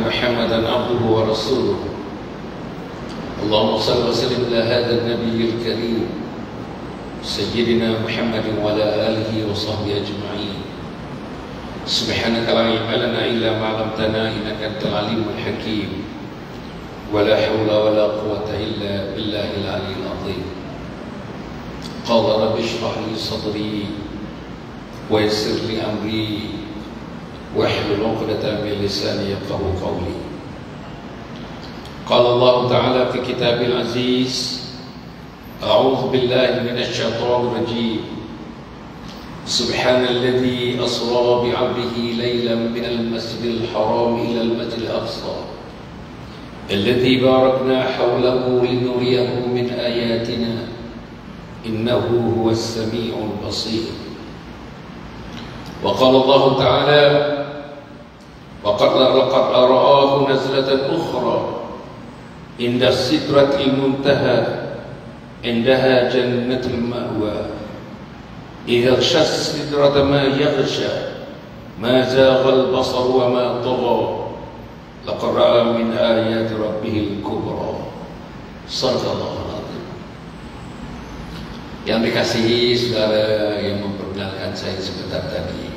محمدا عبده ورسوله اللهم صل وسلم على هذا النبي الكريم سيدنا محمد وعلى آله وصحبه أجمعين. سبحانك لا علم لنا إلا ما علمتنا إنك أنت العليم الحكيم ولا حول ولا قوة إلا بالله العلي العظيم. قال رب اشرح لي صدري ويسر لي أمري واحلل عقدة من لساني يفقهوا قولي. قال الله تعالى في كتابه العزيز أعوذ بالله من الشيطان الرجيم سبحان الذي أسرى بعبده ليلا من المسجد الحرام إلى المسجد الأقصى الذي باركنا حوله لنريه من آياتنا إنه هو السميع البصير. وقال الله تعالى لقد رآه نزلة أخرى عند السدرة المنتهى عندها جنة المأوى إذا يغشى السدرة ما يغشى ما زاغ البصر وما طغى لقد رأى من آيات ربه الكبرى. صدق الله العظيم. Yang dikasihi saudara yang memperkenalkan saya sebentar tadi,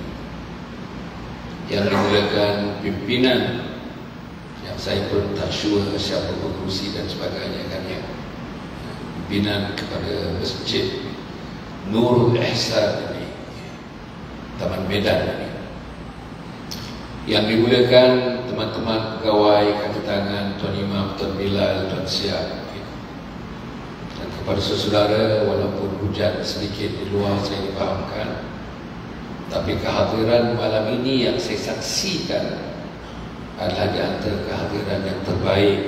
yang dimuliakan pimpinan, yang saya pun tak sure siapa pengurusi dan sebagainya kan ya, pimpinan kepada Masjid Nurul Ihsan ini, Taman Medan ini, yang dimuliakan teman-teman pegawai kaki tangan, Tuan Imam, Tuan Bilal, Tuan Siap, dan kepada saudara, walaupun hujan sedikit di luar saya dipahamkan, tapi kehadiran malam ini yang saya saksikan adalah di antara kehadiran yang terbaik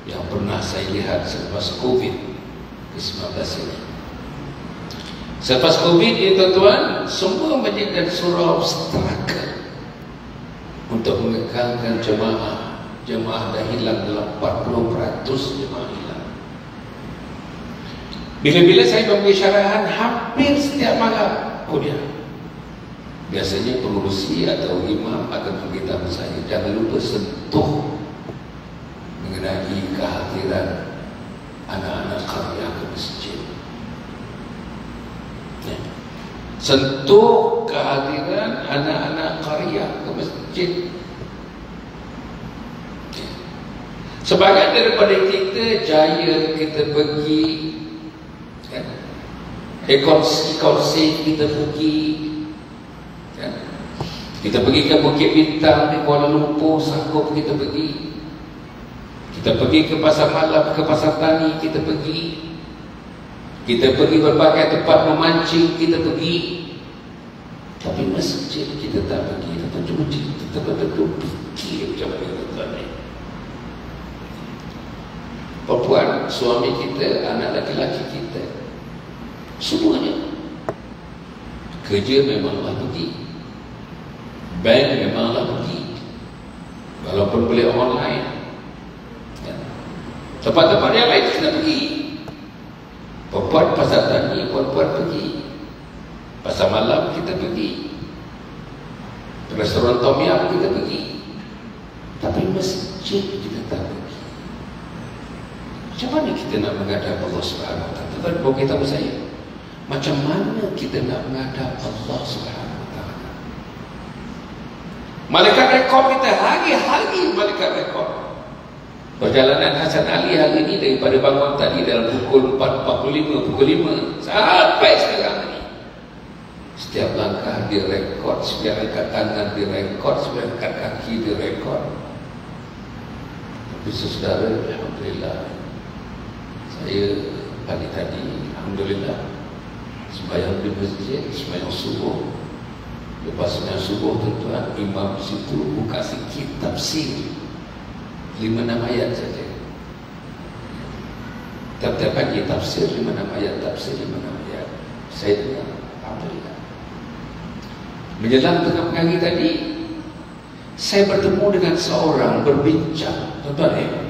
yang pernah saya lihat selepas COVID-19 ini. Selepas COVID ini tuan-tuan, semua masjid dan surau struggle untuk mengekalkan jemaah. Jemaah dah hilang dalam 40% jemaah hilang. Bila-bila saya memberi syarahan hampir setiap malam, biasanya pengurusi atau imam akan memberitahu saya, jangan lupa sentuh mengenai kehadiran anak-anak karya ke masjid. Sentuh kehadiran anak-anak karya ke masjid. Sebagian daripada kita jaya kita pergi, ekor-ekor kita pergi, kita pergi ke Bukit Bintang di Kuala Lumpur, sanggup kita pergi. Kita pergi ke pasar malam, ke pasar tani kita pergi. Kita pergi berbagai tempat memancing kita pergi. Tapi masjid kita tak pergi. Kita cuma kita betul-betul fikir macam mana tuan-tuan ni. Perempuan, suami kita, anak lelaki kita, semuanya kerja memanglah pergi, bank memanglah pergi, walaupun boleh online, tempat-tempat yang lain kita pergi. Perempuan pasar tani, perempuan pergi, pasar malam kita pergi, restoran Tom Yum kita pergi, tapi masjid kita tak pergi. Macam mana kita nak menghadap Allah Subhanahu Wa Taala? Tuan boleh beritahu saya, macam mana kita nak menghadap Allah Subhanahu Wa Taala? Malaikat rekod kita hari-hari malaikat rekod. Perjalanan Hasan Ali hari ini daripada bangun tadi dalam pukul 4.45, pukul 5 sampai sekarang ini, setiap langkah direkod, setiap angkat tangan direkod, setiap angkat kaki direkod. Tapi saudara, alhamdulillah, saya pagi tadi, alhamdulillah, sembahyang di masjid, sembahyang subuh. Lepas sembahyang subuh tuan-tuan, imam situ buka sikit tafsir 5-6 ayat saja. Tiap-tiap pagi tafsir 5-6 ayat, tafsir 5-6 ayat. Saya dengar, alhamdulillah. Menjelang tengah pagi tadi, saya bertemu dengan seorang berbincang. Tuan-tuan,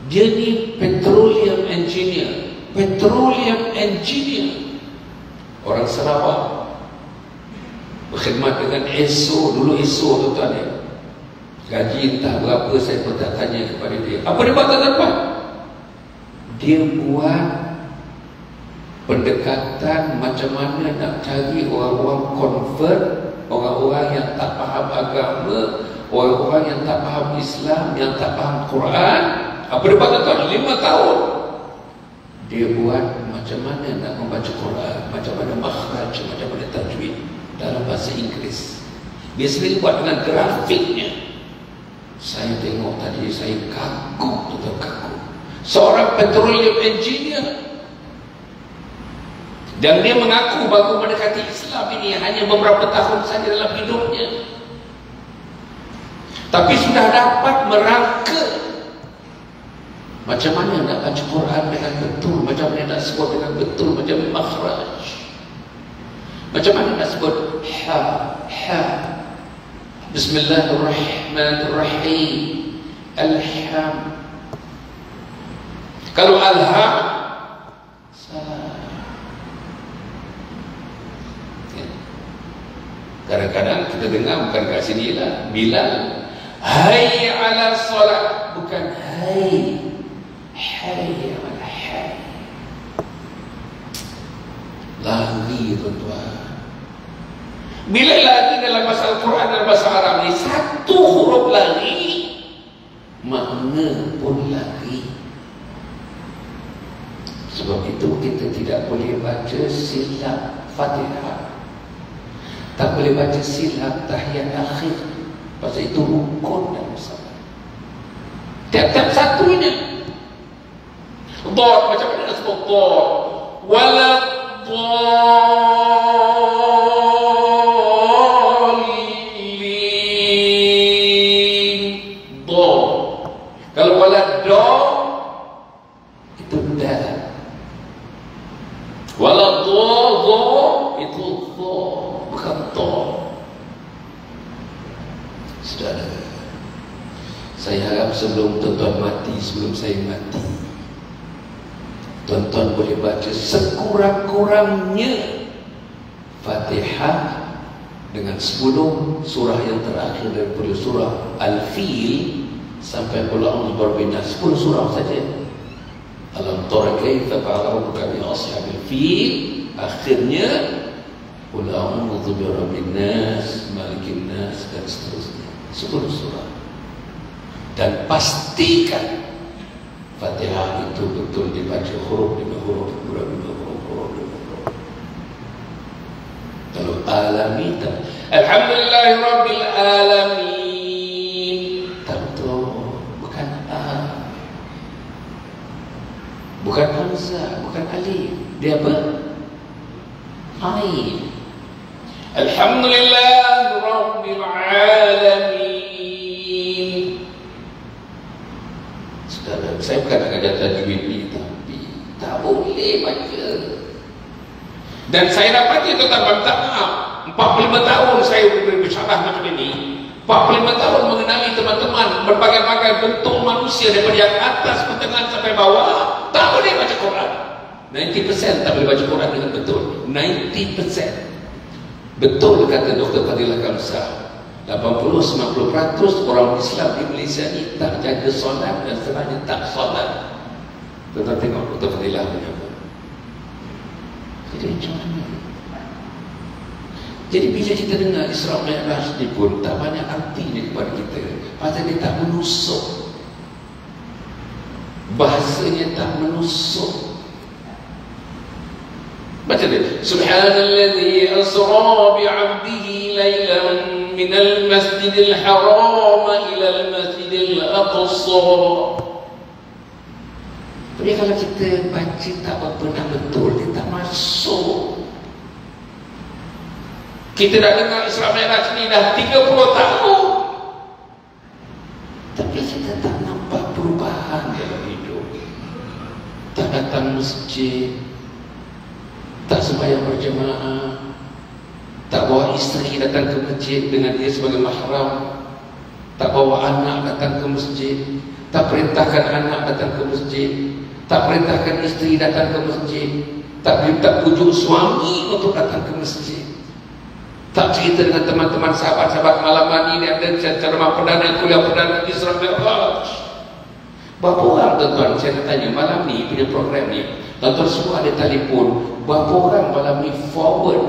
dia ni petroleum engineer, orang Sarawak, berkhidmat dengan ESO, dulu ESO tuan-tuan ya. Gaji entah berapa, saya pun tak tanya kepada dia. Apa dia buat tuan-tuan? Dia buat pendekatan macam mana nak cari orang-orang convert, orang-orang yang tak faham agama, orang-orang yang tak faham Islam, yang tak faham Quran. Apa dia buat tuan-tuan? 5 tahun dia buat macam mana nak membaca Quran, macam mana makhraj, macam mana tajwid dalam bahasa Inggeris. Dia sendiri buat dengan grafiknya. Saya tengok tadi, saya kagum, tuan-tuan, kagum. Seorang petroleum engineer, dan dia mengaku baru mendekati Islam ini hanya beberapa tahun saja dalam hidupnya, tapi sudah dapat merangka macam mana nak baca Quran dengan betul, macam mana nak sebut dengan betul, macam makhraj, macam mana nak sebut ha. Bismillahirrahmanirrahim. Alham. Kalau alham, kadang-kadang kita dengar bukan kat sini lah, Bilal, hayya ala salat, bukan hayya ala hayy. Lari tuan-tuan. Bila lari dalam bahasa Al-Quran, dalam bahasa Arab ni, satu huruf lari, makna pun lari. Sebab itu kita tidak boleh baca silap Fatihah, tak boleh baca silap tahiyat akhir, pasal itu rukun dalam salat. Tiap-tiap satunya. Dhad, macam mana nak sebut dhad? Wala kalau wala do itu da, wala do itu do, bukan do. Saudara, saya harap sebelum tuan-tuan mati, sebelum saya mati, tuan-tuan boleh baca sekurang-kurangnya Fatihah dengan 10 surah yang terakhir daripada surah Al-Fil sampai qul a'udzu birabbin nas, 10 surah saja. Alam tara kaifa fa'ala rabbuka bi ashabil fil, akhirnya qul a'udzu birabbin nas, malikin nas, dan seterusnya, 10 surah. Dan pastikan Fatihah itu betul dibaca huruf demi huruf, huruf demi huruf, huruf demi huruf. Kalau alamin, alhamdulillahirabbil alamin, tentu bukan a, bukan hamzah, bukan alif, dia apa? Ain. Alhamdulillahirabbil alamin. Saudara, saya bukan nak ajar tajwid ni, tapi tak boleh baca. Dan saya dapati tuan-tuan, tak maaf, 45 tahun saya bersyarah macam ini, 45 tahun mengenali teman-teman berbagai-bagai bentuk manusia daripada yang atas, pertengahan sampai bawah, tak boleh baca Quran. 90% tak boleh baca Quran dengan betul. 90%. Betul kata Dr. Fadilah Kamsah, 80-90% orang Islam di Malaysia ni tak jaga solat dan sebenarnya tak solat. Tuan-tuan tengok Dr. Fadilah punya apa. Jadi macam mana? Jadi bila kita dengar Isra Mi'raj ni pun tak banyak artinya kepada kita, pasal dia tak menusuk, bahasanya tak menusuk. Baca dia, Subhanalladzi asra bi'abdihi laylan minal masjidil haram ilal masjidil aqsa. Tapi kalau kita baca tak pernah betul, dia tak masuk. Kita dah dengar Isra Mi'raj ni dah 30 tahun, tapi kita tak nampak perubahan dalam hidup. Tak datang masjid, tak sembahyang berjemaah, tak bawa isteri datang ke masjid dengan dia sebagai mahram, tak bawa anak datang ke masjid, tak perintahkan anak datang ke masjid, tak perintahkan isteri datang ke masjid, tak pujuk suami untuk datang ke masjid. Tak cerita dengan teman-teman sahabat-sahabat malam ini ada ceramah perdana, kuliah perdana Isra Mi'raj. Berapa orang tuan-tuan saya nak tanya malam ni punya program ni, tuan-tuan semua ada telefon, berapa orang malam ni forward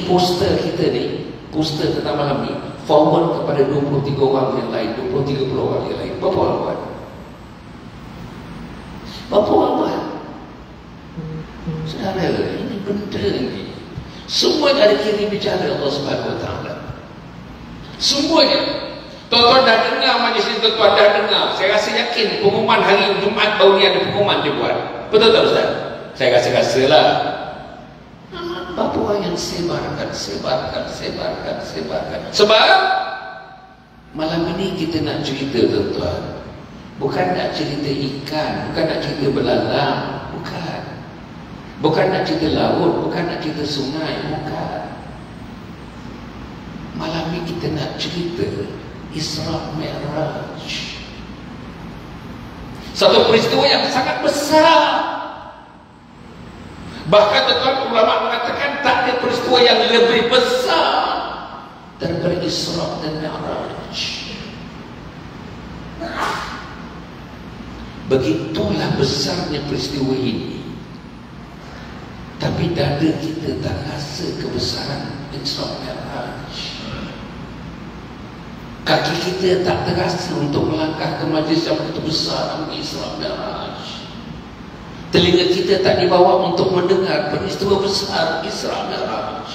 poster kita ni, poster tentang malam ni forward kepada 23 orang yang lain, 23 orang yang lain. Berapa orang buat? Berapa orang buat? Saudara, ini benda ni semuanya ada kiri bicara Allah Subhanahu Wa Taala. Semuanya. Tuan-tuan dah dengar majlis ini, tuan-tuan dah dengar. Saya rasa yakin pengumuman hari Jumaat baru ni ada pengumuman dia buat. Betul tak Ustaz? Saya rasa-rasa lah. Berapa orang yang sebarkan. Sebab malam ini kita nak cerita tuan-tuan. Bukan nak cerita ikan, bukan nak cerita belalang, bukan. Bukan nak cerita laut, bukan nak cerita sungai, bukan. Malam ini kita nak cerita Isra Mi'raj. Satu peristiwa yang sangat besar. Bahkan tuan-tuan ulama mengatakan tak ada peristiwa yang lebih besar daripada Isra dan Mi'raj. Begitulah besarnya peristiwa ini. Tapi dada kita tak rasa kebesaran Isra Mi'raj. Kaki kita tak terasa untuk melangkah ke majlis yang begitu besar nama Isra Mi'raj. Telinga kita tak dibawa untuk mendengar peristiwa besar Isra Mi'raj.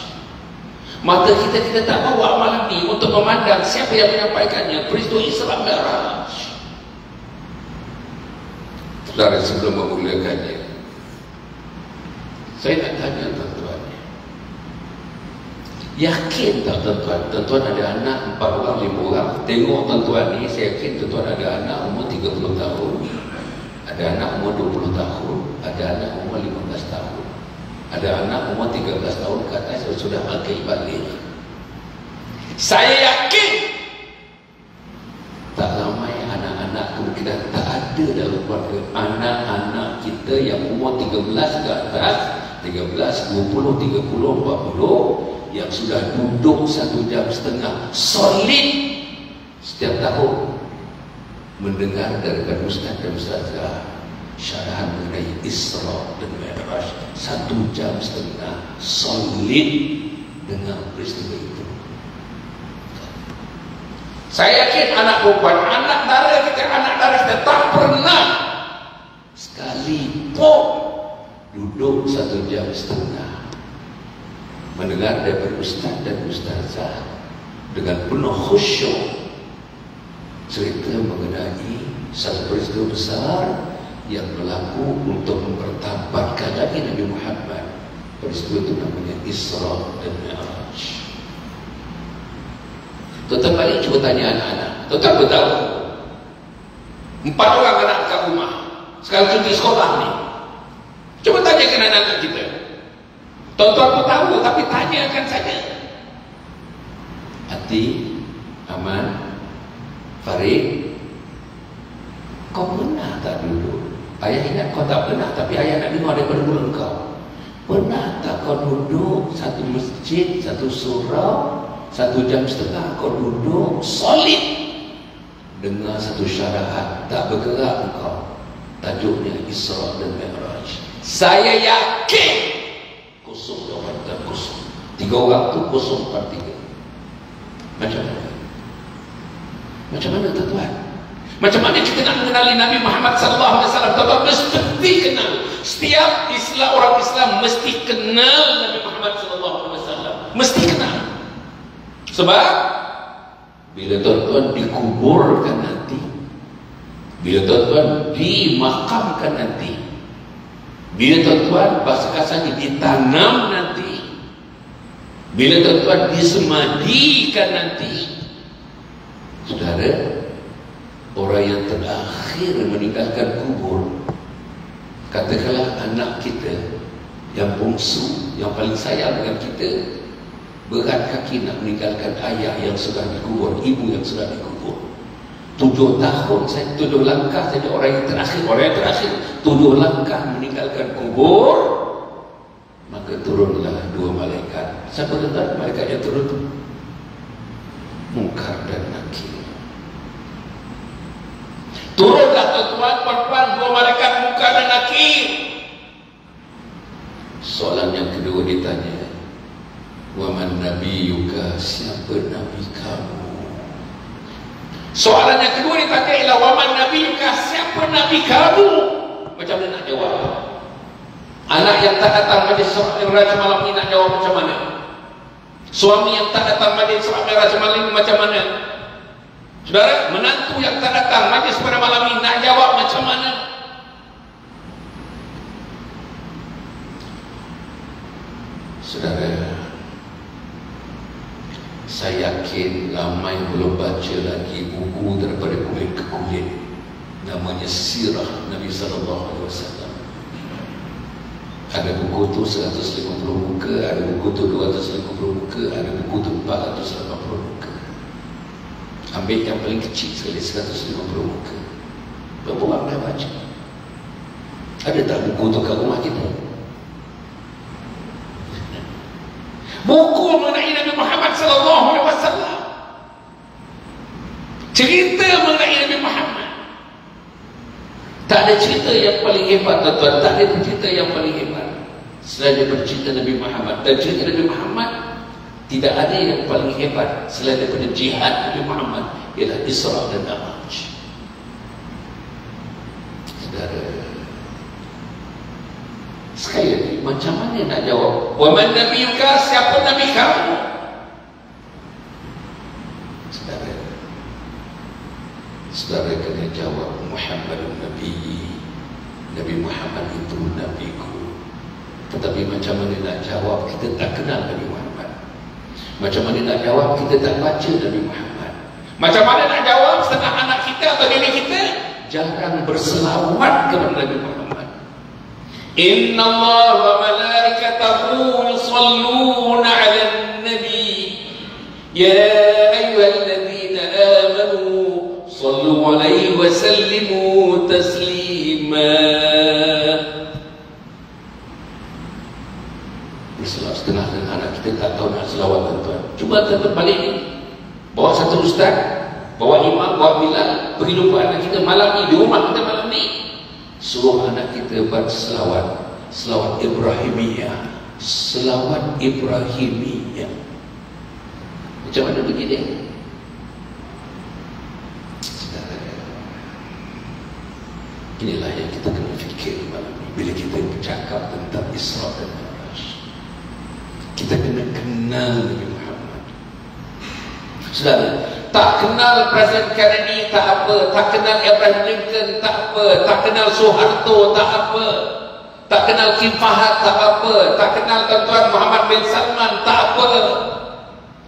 Mata kita tak bawa malam ni untuk memandang siapa yang menyampaikannya, peristiwa Isra Mi'raj. Saudara, sebelum memulakannya, saya nak tanya tuan-tuan, yakin tak tuan-tuan? Tuan-tuan ada anak 4 orang, 5 orang. Tengok tuan-tuan ni, saya yakin tuan-tuan ada anak umur 30 tahun, ada anak umur 20 tahun, ada anak umur 15 tahun, ada anak umur 13 tahun ke atas sudah pakai balik. Saya yakin tak ramai anak-anak kemungkinan tak ada dalam keluarga anak-anak kita yang umur 13 ke atas, 13, 20, 30, 40 yang sudah duduk 1,5 jam solid setiap tahun mendengar daripada ustaz dan ustazah syarahan mengenai Isra dan Mi'raj. 1,5 jam solid dengan peristiwa itu. Saya yakin anak perempuan, anak dara kita tak pernah sekalipun duduk 1,5 jam mendengar daripada ustaz dan ustazah dengan penuh khusyuk cerita mengenai satu peristiwa besar yang berlaku untuk mempertampakkan lagi Nabi Muhammad. Peristiwa itu namanya Isra dan Mi'raj. Tuan-tuan balik cuba tanya anak-anak. Tuan-tuan beritahu 4 orang anak kat rumah sekarang cuti sekolah ni. Cuba tanyakan anak-anak kita. Tuan-tuan pun tahu, tapi tanyakan saja. Ati, Aman, Farid, kau pernah tak duduk? Ayah ingat kau tak pernah, tapi ayah nak dengar daripada mulut kau. Pernah tak kau duduk satu masjid, satu surau, 1,5 jam kau duduk solid dengar satu syarahan, tak bergerak kau, tajuknya Isra dan Mi'raj. Saya yakin kosong jawapan dan kosong. 3 orang tu kosong per 3. Macam mana? Macam mana tuan-tuan? Macam mana kita nak mengenali Nabi Muhammad SAW? Tuan-tuan mesti kenal. Setiap orang Islam mesti kenal Nabi Muhammad SAW. Mesti kenal. Sebab bila tuan-tuan dikuburkan nanti, bila tuan-tuan dimakamkan nanti, bila tuan-tuan bahasa kasarnya ditanam nanti, bila tuan-tuan disemadikan nanti, saudara, orang yang terakhir meninggalkan kubur, katakanlah anak kita yang bungsu, yang paling sayang dengan kita, berat kaki nak meninggalkan ayah yang sudah dikubur, ibu yang sudah dikubur. 7 langkah saja orang yang terakhir 7 langkah meninggalkan kubur, maka keturunlah dua malaikat. Siapa tuan? Malaikat yang turun? Munkar dan Nakir. Turunlah tuan-tuan, dua malaikat Munkar dan Nakir. Soalan yang kedua ditanya, wa man nabiyyuka, siapa nabi kamu? Soalan yang kedua ditanya ialah wa man nabiyyuka, siapa nabi kamu? Macam mana nak jawab? Anak yang tak datang majlis Isra Mi'raj malam ini nak jawab macam mana? Suami yang tak datang majlis Isra Mi'raj malam ini macam mana? Saudara, menantu yang tak datang majlis pada malam ini nak jawab macam mana? Saudara, saya yakin ramai belum baca lagi buku daripada kulit ke kulit, namanya Sirah Nabi SAW. Ada buku tu 150 muka, ada buku tu 250 muka, ada buku tu 480 muka. Ambil yang paling kecil sekali 150 muka. Berapa orang dah baca? Ada tak buku tu kat rumah kita? Buku mengenai Nabi Muhammad SAW, cerita mengenai Nabi Muhammad. Tak ada cerita yang paling hebat, tuan-tuan. Tak ada cerita yang paling hebat selain daripada cerita Nabi Muhammad. Dan cerita Nabi Muhammad tidak ada yang paling hebat selain daripada jihad Nabi Muhammad, ialah Isra dan Mi'raj. Saudara, sekali lagi, macam mana nak jawab? Wa man nabiyyuka, siapa nabi kamu? Saudara kena jawab, Muhammadun Nabi. Nabi Muhammad itu nabiku. Tetapi macam mana nak jawab? Kita tak kenal Nabi Muhammad. Macam mana nak jawab? Kita tak baca Nabi Muhammad. Macam mana nak jawab? Setengah anak kita atau diri kita jangan berselawat kepada Nabi Muhammad. Inna Allah wa malaikatahu yusalluna 'alan nabi ya ayyuhalladzina amanu sallu 'alaihi wa sallimu taslima. Berselawat. Setengah anak kita tak tahu nak selawat, tuan-tuan. Cuba tuan-tuan balik ni, bawa satu ustaz, bawa imam, bawa bilal, pergi jumpa anak kita malam ni, di rumah kita malam ni, suruh anak kita buat selawat, selawat Ibrahimiyah, selawat Ibrahimiyah. Macam mana begini? Inilah yang kita kena fikir malam ini bila kita bercakap tentang Isra dan Mi'raj. Kita kena kenal Nabi Muhammad. Saudara, tak kenal Presiden Kennedy tak apa, tak kenal Abraham Lincoln tak apa, tak kenal Soeharto tak apa, tak kenal Kim Fahad tak apa, tak kenal tuan-tuan Muhammad bin Salman tak apa,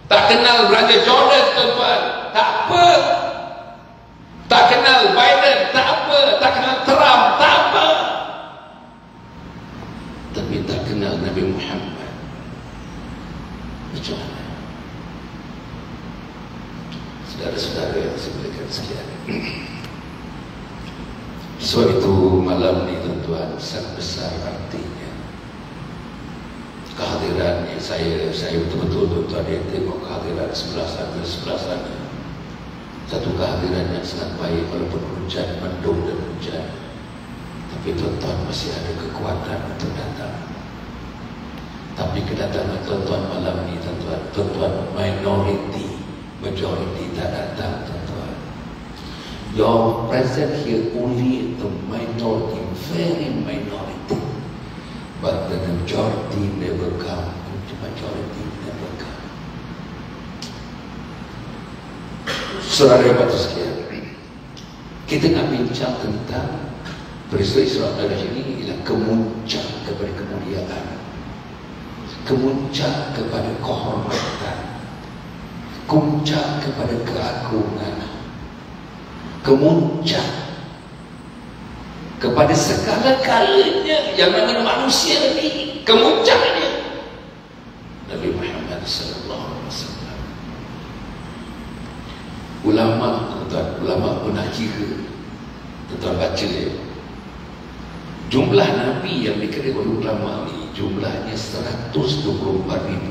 tak kenal Raja Jordan tuan-tuan tak apa, tak kenal Biden tak apa, tak kenal Trump tak apa, tapi tak kenal Nabi Muhammad. Macam mana? Saudara-saudara yang saya muliakan sekalian, sebab itu malam ni tuan-tuan sangat besar artinya. Kehadiran yang saya betul-betul tuan-tuan yang tengok kehadiran sebelah sana, satu kehadiran yang sangat baik walaupun hujan, mendung dan hujan, tapi tuan-tuan masih ada kekuatan untuk datang. Tapi kedatangan tuan-tuan malam ni tuan-tuan minority, majority tak datang tuan-tuan. Your presence here only the minority, very minority, but the majority never come. The majority never come. Saudara yang patut sekalian, kita nak bincang tentang peristiwa Isra Mi'raj ini ialah kemuncak kepada kemuliaan, kemuncak kepada kehormatan, kemuncak kepada keagungan, kemuncak kepada segala-galanya yang namanya manusia ini, kemuncaknya Nabi Muhammad SAW. Ulama, tuan-tuan, ulama pun nak kira, tuan-tuan baca ya, jumlah Nabi yang dikira oleh ulama ni jumlahnya 124.000.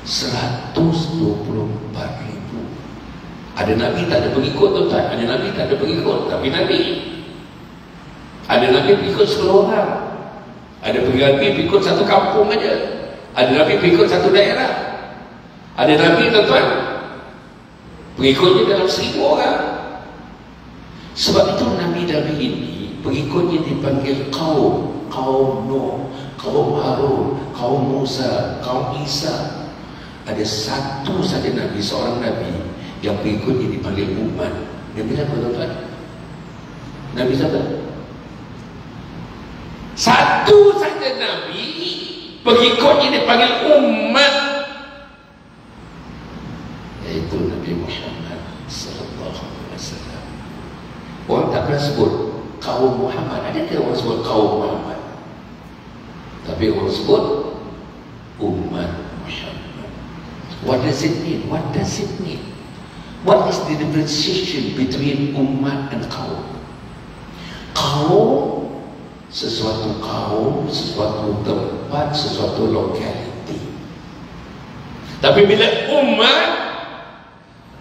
124.000. Ada Nabi tak ada pengikut, tuan-tuan. Ada Nabi tak ada pengikut, tapi Nabi. Ada Nabi pengikut 10 orang. Ada Nabi pengikut satu kampung aja. Ada Nabi pengikut satu daerah. Ada Nabi, tuan-tuan, pengikutnya dalam 1,000 orang. Sebab itu Nabi-Nabi ini pengikutnya dipanggil kaum Nuh, kaum Harun, kaum Musa, kaum Isa. Ada satu saja Nabi, seorang Nabi yang pengikutnya dipanggil umat. Nabi siapa, tuan-tuan? Nabi siapa? Satu saja Nabi pengikutnya dipanggil umat, yaitu Nabi Muhammad sallallahu alaihi wasallam. Orang tak pernah sebut kaum Muhammad. Ada tak orang sebut kaum Muhammad? Tapi orang sebut umat Muhammad. What does it mean? What does it mean? What is the differentiation between umat and kaum? Kaum, sesuatu kaum, sesuatu tempat, sesuatu lokaliti. Tapi bila umat,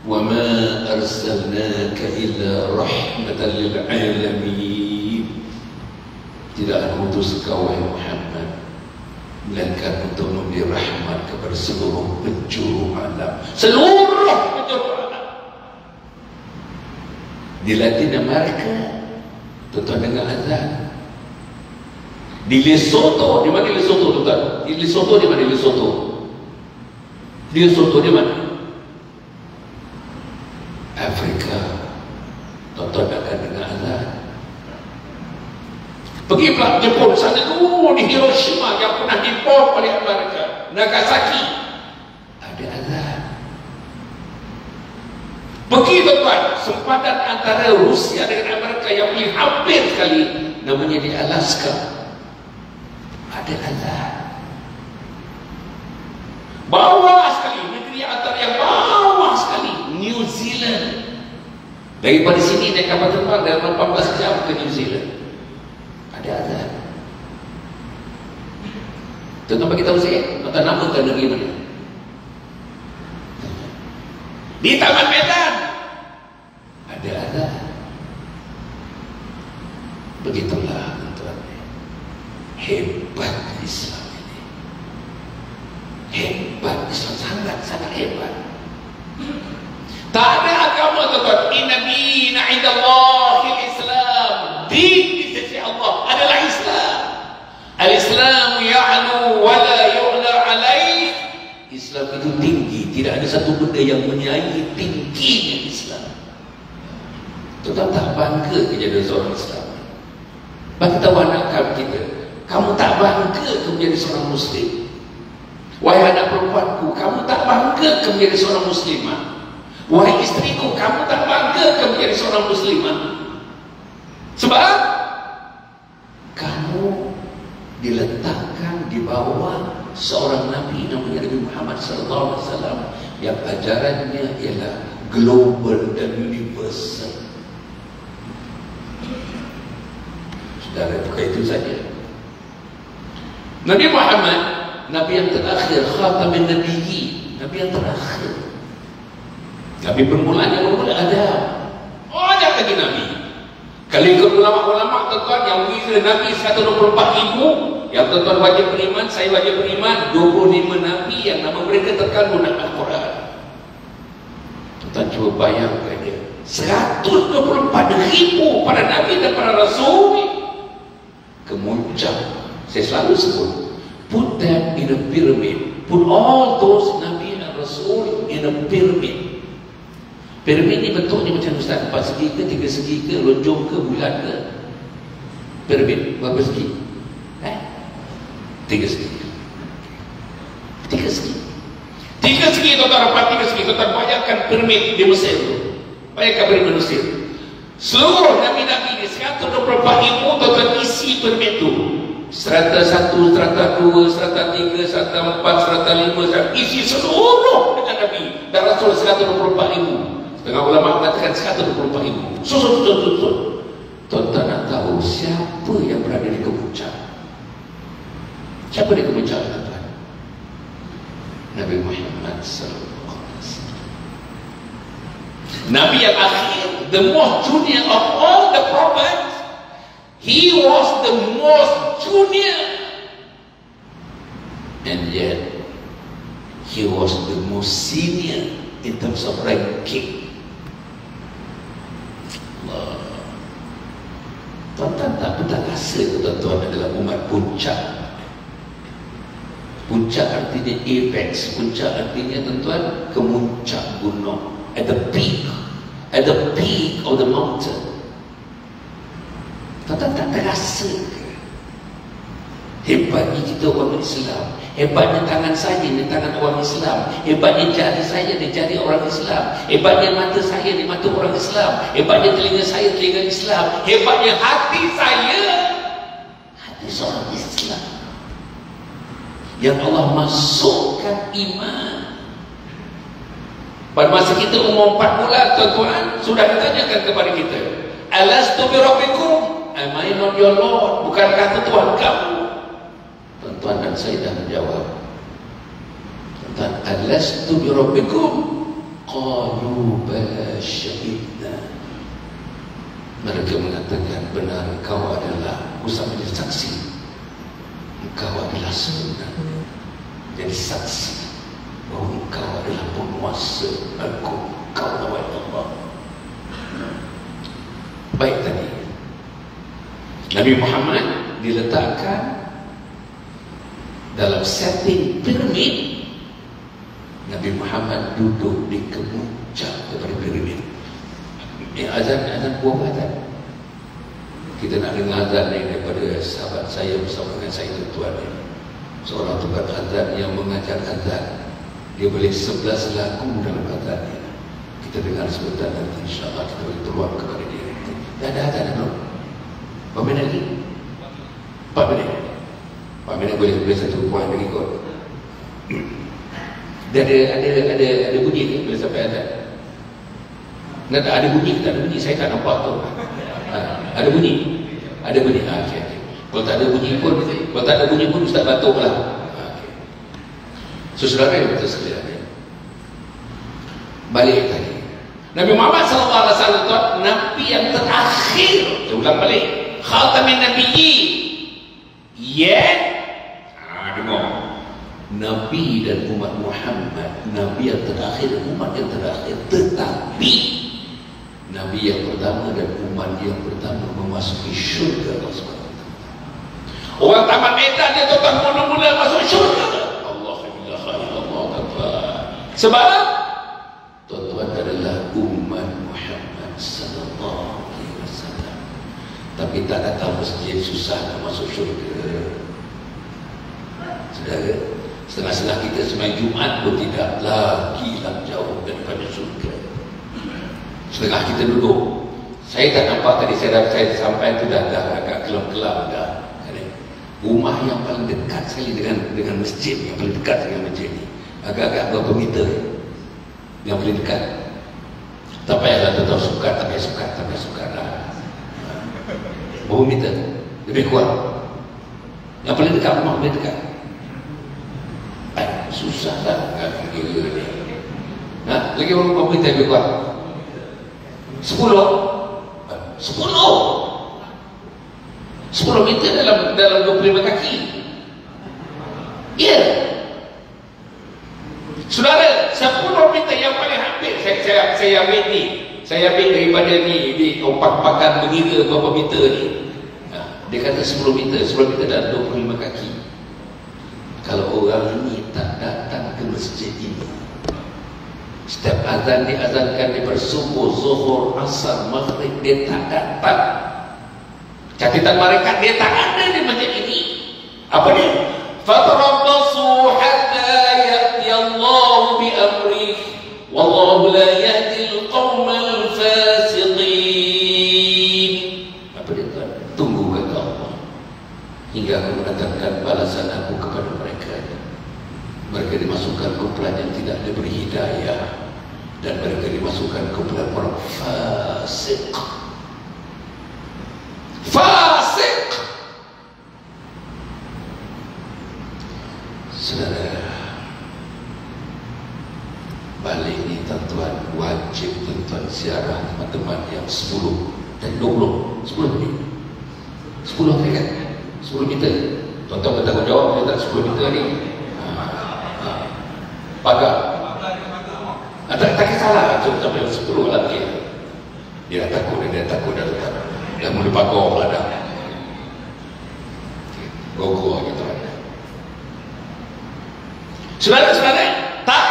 وَمَا أَرْسَلْنَاكَ إِلَّا رَحْمَةً لِلْعَالَمِينَ. Tidak mengutus kau, wahai Muhammad, melainkan untuk memberi rahmat kepada seluruh penjuru alam. Seluruh penjuru alam. Di Latin Amerika, tuan-tuan dengar azan. Di Lesotho, di mana Lesotho, tuan-tuan? Di Lesotho, di mana Lesotho? Di Lesotho, di mana? Afrika. Tuan-tuan akan dengar azan. Pergi pula Jepun sana dulu, di Hiroshima yang pernah dibom oleh Amerika, Nagasaki, ada azan. Pergi, tuan-tuan, sempadan antara Rusia dengan Amerika yang paling hampir sekali, namanya di Alaska, ada azan. Bawah sekali, negeri antara yang bawah sekali, New Zealand. Daripada sini naik kapal terbang dalam 18 jam ke New Zealand, ada azan. Tuan-tuan bagi tahu saya, tuan-tuan namakan negeri mana? Di Taman Medan ada azan. Begitulah, tuan-tuan, hebat Islam ini. Hebat Islam, sangat-sangat hebat. Tak ada agama, tuan-tuan, inna dina indallahil Islam. Din di sisi Allah adalah Islam. Al-Islam ya'lu wa la yu'la alaih. Islam itu tinggi, tidak ada satu benda yang menyaingi tingginya Islam. Tuan-tuan tak bangga menjadi seorang Islam. Bagi tahu anak kita, kamu tak bangga menjadi seorang Muslim. Wahai anak perempuanku, kamu tak bangga menjadi seorang Muslimah. Wahai istriku, kamu tak bangga menjadi seorang Muslimah. Sebab kamu diletakkan di bawah seorang Nabi namanya Nabi Muhammad SAW, yang ajarannya ialah global dan universal. Saudara, bukan itu saja. Nabi Muhammad, Nabi yang terakhir, khatamin nabiyyin, Nabi yang terakhir. Nabi permulaan yang bermula Adam. Ada lagi Nabi. Kalau ikut ulama-ulama, tuan-tuan, yang mengira Nabi 124,000, yang tuan-tuan wajib beriman, saya wajib beriman, 25 Nabi yang nama mereka terkandung dalam Al-Quran. Tuan-tuan cuba bayangkan dia, 124,000 para Nabi dan para Rasul. Kemuncak, saya selalu sebut, put them in a pyramid. Put all those Nabi and Rasul in a pyramid. Piramid ni bentuknya macam Ustaz, 4 segi ke, 3 segi ke, lonjong ke, bulat ke? Piramid berapa segi? 3 segi. 3 segi. 3 segi, tuan-tuan, 3 segi. Tuan-tuan bayangkan piramid di Mesir tu. Bayangkan piramid Mesir. Seluruh Nabi-Nabi ni 124,000, tuan-tuan, isi piramid tu. Strata 1, strata 2, strata 3, strata 4, strata 5, isi seluruh dengan Nabi dan Rasul 124,000. Dengan ulama mengatakan 124,000. Tuan-tuan nak tahu siapa yang berada di kemuncak? Siapa dia kemuncak tuan? Nabi Muhammad sallallahu alaihi wasallam. Nabi yang akhir, the most junior of all the prophets. He was the most junior, and yet he was the most senior in terms of ranking. Allah. Tuan-tuan tak pernah rasa tuan-tuan adalah umat puncak. Puncak artinya apex. Puncak artinya tuan-tuan kemuncak gunung. At the peak of the mountain. Tuan-tuan tak terasa ke? Hebatnya kita orang Islam. Hebatnya tangan saya ni tangan orang Islam. Hebatnya jari saya ni jari orang Islam. Hebatnya mata saya ni mata orang Islam. Hebatnya telinga saya telinga Islam. Hebatnya hati saya hati seorang Islam, yang Allah masukkan iman. Pada masa kita umur 4 bulan tuan-tuan, sudah ditanyakan kepada kita, Alastu bi rabbikum? Am I not your Lord? Bukankah aku Tuhan kamu? Tuan-tuan dan saya dah menjawab. Tuan-tuan, Alastu bi rabbikum? Qalu bala syahidna. Mereka mengatakan, benar engkau adalah, usah menjadi saksi, engkau adalah sebenarnya jadi saksi bahawa engkau adalah penguasa aku, engkau lawan Allah. Baik tadi Nabi Muhammad diletakkan dalam setting piramid. Nabi Muhammad duduk di kemuncak daripada piramid. Azan buah azan. Kita nak dengar azan ni daripada sahabat saya bersama dengan saya tuan-tuan ni. Seorang tukang azan yang mengajar azan. Dia boleh 11 lagu dalam azan ni. Kita dengar sebentar nanti, insyaAllah kita boleh peluang kepada dia. Dah ada azan belum? Berapa minit lagi? 4 minit. 4 minit boleh satu poin lagi kot. Dia ada bunyi ke bila sampai azan? Tak ada bunyi ke tak ada bunyi? Saya tak nampak tu. Ada bunyi? Ada bunyi. Okay. Kalau tak ada bunyi pun Ustaz batuklah. So saudara yang betul sekalian, balik tadi Nabi Muhammad SAW Nabi yang terakhir. Saya ulang balik, khatamin nabiyyin. Dengar, Nabi dan umat Muhammad, Nabi yang terakhir dan umat yang terakhir. Tetapi Nabi yang pertama dan umat yang pertama memasuki syurga Allah SWT. Orang tamat medan dia tuan mula-mula masuk syurga. Sebab tuan-tuan adalah umat Muhammad sallallahu alaihi wasallam. Tapi tak datang masjid susah nak masuk syurga. Saudara, setengah-setengah kita sembahyang Jumaat pun tidak lagi jauh daripada syurga. Setengah kita duduk. Saya tak nampak tadi saya sampai tu dah agak kelam-kelam dah. Rumah yang paling dekat sekali dengan masjid, yang paling dekat dengan masjid ni agak-agak berapa meter yang paling dekat. Tak payahlah tuan-tuan suka, tak payah suka lah. Berapa meter? Lebih kurang. Yang paling dekat, rumah paling dekat. Susah lah kira ni. Lagi berapa meter lebih kurang? 10 meter dalam 25 kaki. Ya. Saudara, 10 meter yang paling hampir saya ambil ni. Saya ambil daripada ni di opak-opakan mengira berapa meter ni. Dia kata 10 meter dalam 25 kaki. Kalau orang ni tak datang ke masjid ini, setiap azan diazankan daripada subuh, zuhur, asar, maghrib, dia tak datang. Catatan malaikat dia tak ada di masjid ini. Apa dia? Fatarabbasu hatta ya'ti Allah bi amrih wallahu la yahdi al-qawmal fasiqin. Apa dia? Tunggu kata Allah hingga aku mendatangkan balasan aku kepada mereka. Mereka dimasukkan kumpulan yang tidak diberi hidayah, dan mereka dimasukkan kumpulan orang fasik. ziarah teman-teman yang 10 dan 20, 10 menit, 10 kan? 10 meter. Tuan-tuan bertanggung jawab dia tak 10 meter ni. Pagar. Tak kisahlah, sampai 10 lagi. Dia takut dah tuan. Dah mula pagar pula dah. Gogo gitu kan. Saudara-saudara, tak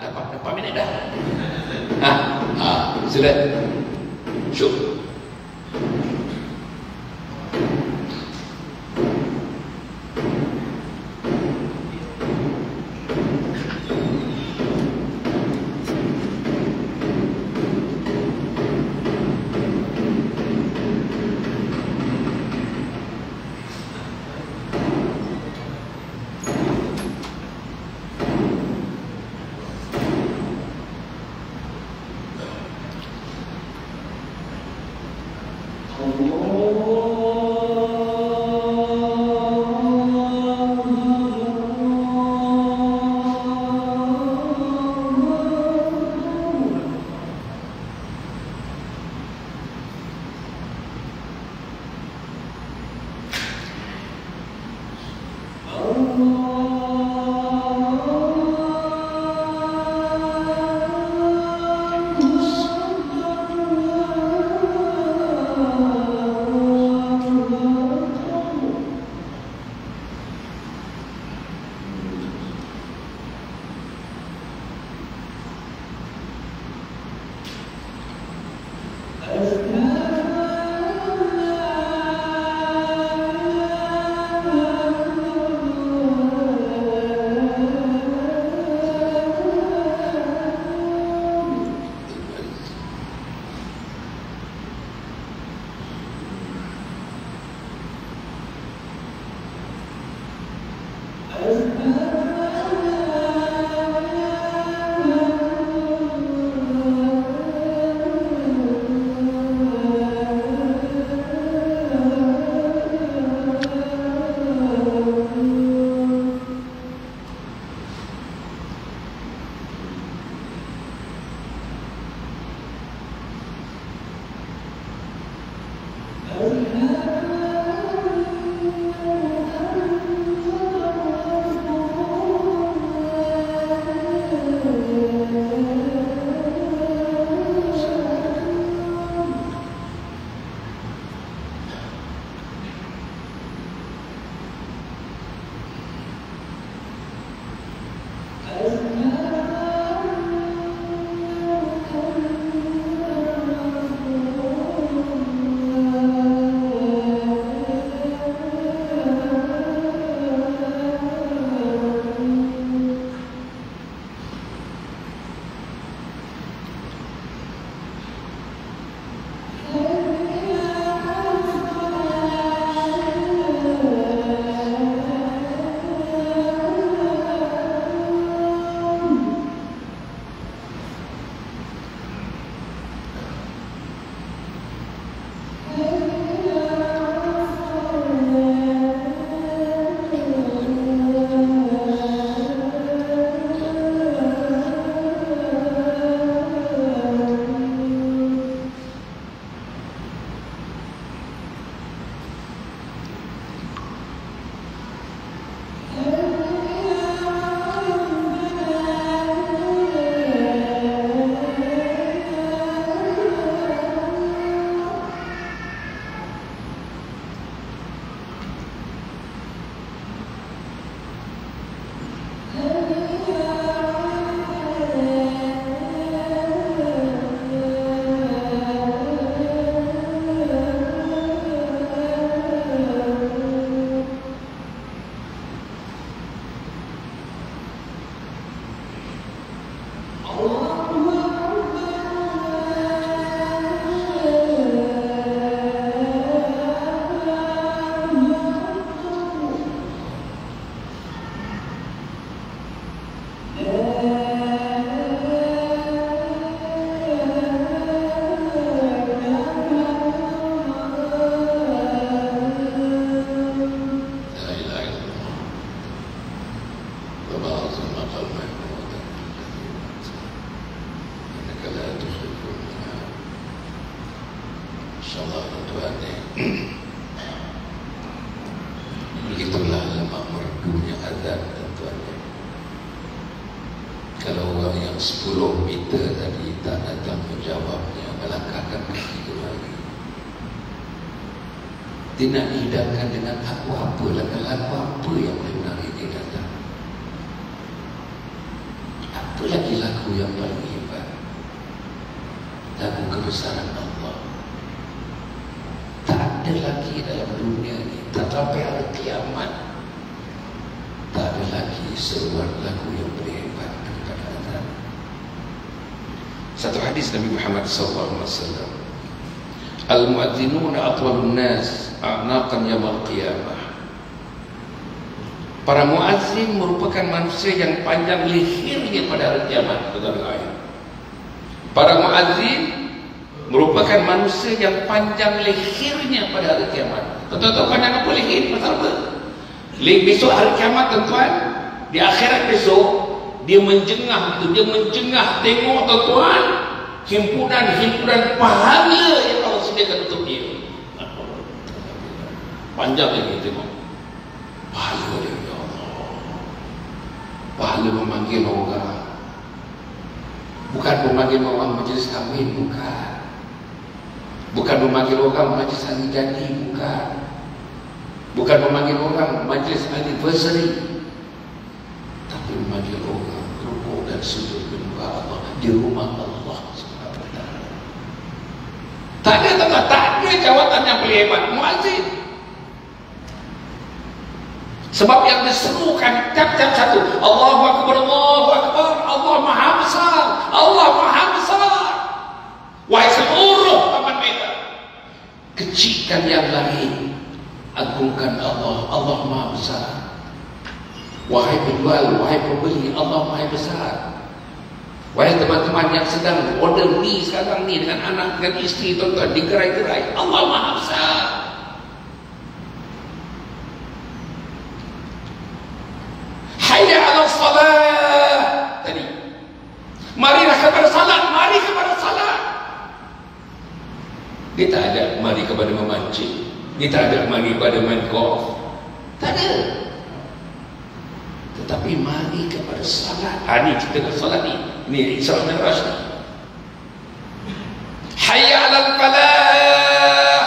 dapat minit dah. Sudah. Syuk. InsyaAllah tuan-tuan, begitulah lemak merdunya azan tuan-tuan. Kalau orang yang 10 meter tadi tak datang menjawabnya, melangkahkan kaki kembali, dia nak dihidangkan dengan apa-apa, lagu apa yang boleh menarik dia datang. Apa lagi lagu yang paling hebat? Lagu kebesaran Allah. Tak ada lagi dalam dunia ini, tak sampai hari kiamat, tak ada lagi seruan lagu yang lebih hebat daripada azan. Satu hadis Nabi Muhammad SAW, al-muadzinuna atwalun nas a'naqan yaumil qiyamah. Para muazzin merupakan manusia yang panjang lehernya pada hari kiamat. Para muazzin merupakan manusia yang panjang lehernya pada hari kiamat. Tuan-tuan, panjang apa leher? Pasal apa? Besok hari kiamat tuan-tuan, di akhirat besok, dia menjengah gitu, dia menjengah tengok tuan-tuan, himpunan pahala yang Allah sediakan untuk dia. Panjang lagi tengok pahala dia, ya Allah. Pahala memanggil orang, bukan memanggil orang majlis kahwin, bukan memanggil orang majlis hari jadi, bukan memanggil orang majlis anniversary, tapi memanggil orang rukuk dan sujud menyembah Allah di rumah Allah Subhanahu wa taala. Tak ada jawatan yang paling hebat muazzin. Sebab yang diserukan tiap-tiap satu, Allahu Akbar, Allahu Akbar, Allah Maha Besar, Allah Maha Besar. Wahai seluruh taman Medan, kecilkan yang lain, agungkan Allah, Allah Maha Besar. Wahai penjual, wahai pembeli, Allah Maha Besar. Wahai teman-teman yang sedang order mie sekarang ni dengan anak, dengan isteri, tuan-tuan, digerai-gerai, Allah Maha Besar. Hayya 'alas salat. Tadi, marilah kepada salat, mari kepada salat. Dia tak ada mari kepada memancing, dia tak ada mari kepada main golf, tak ada. Tetapi mari kepada salat. Ini cerita dengan salat ni. Ini Isra Mi'raj ni. Hayya 'alal falah.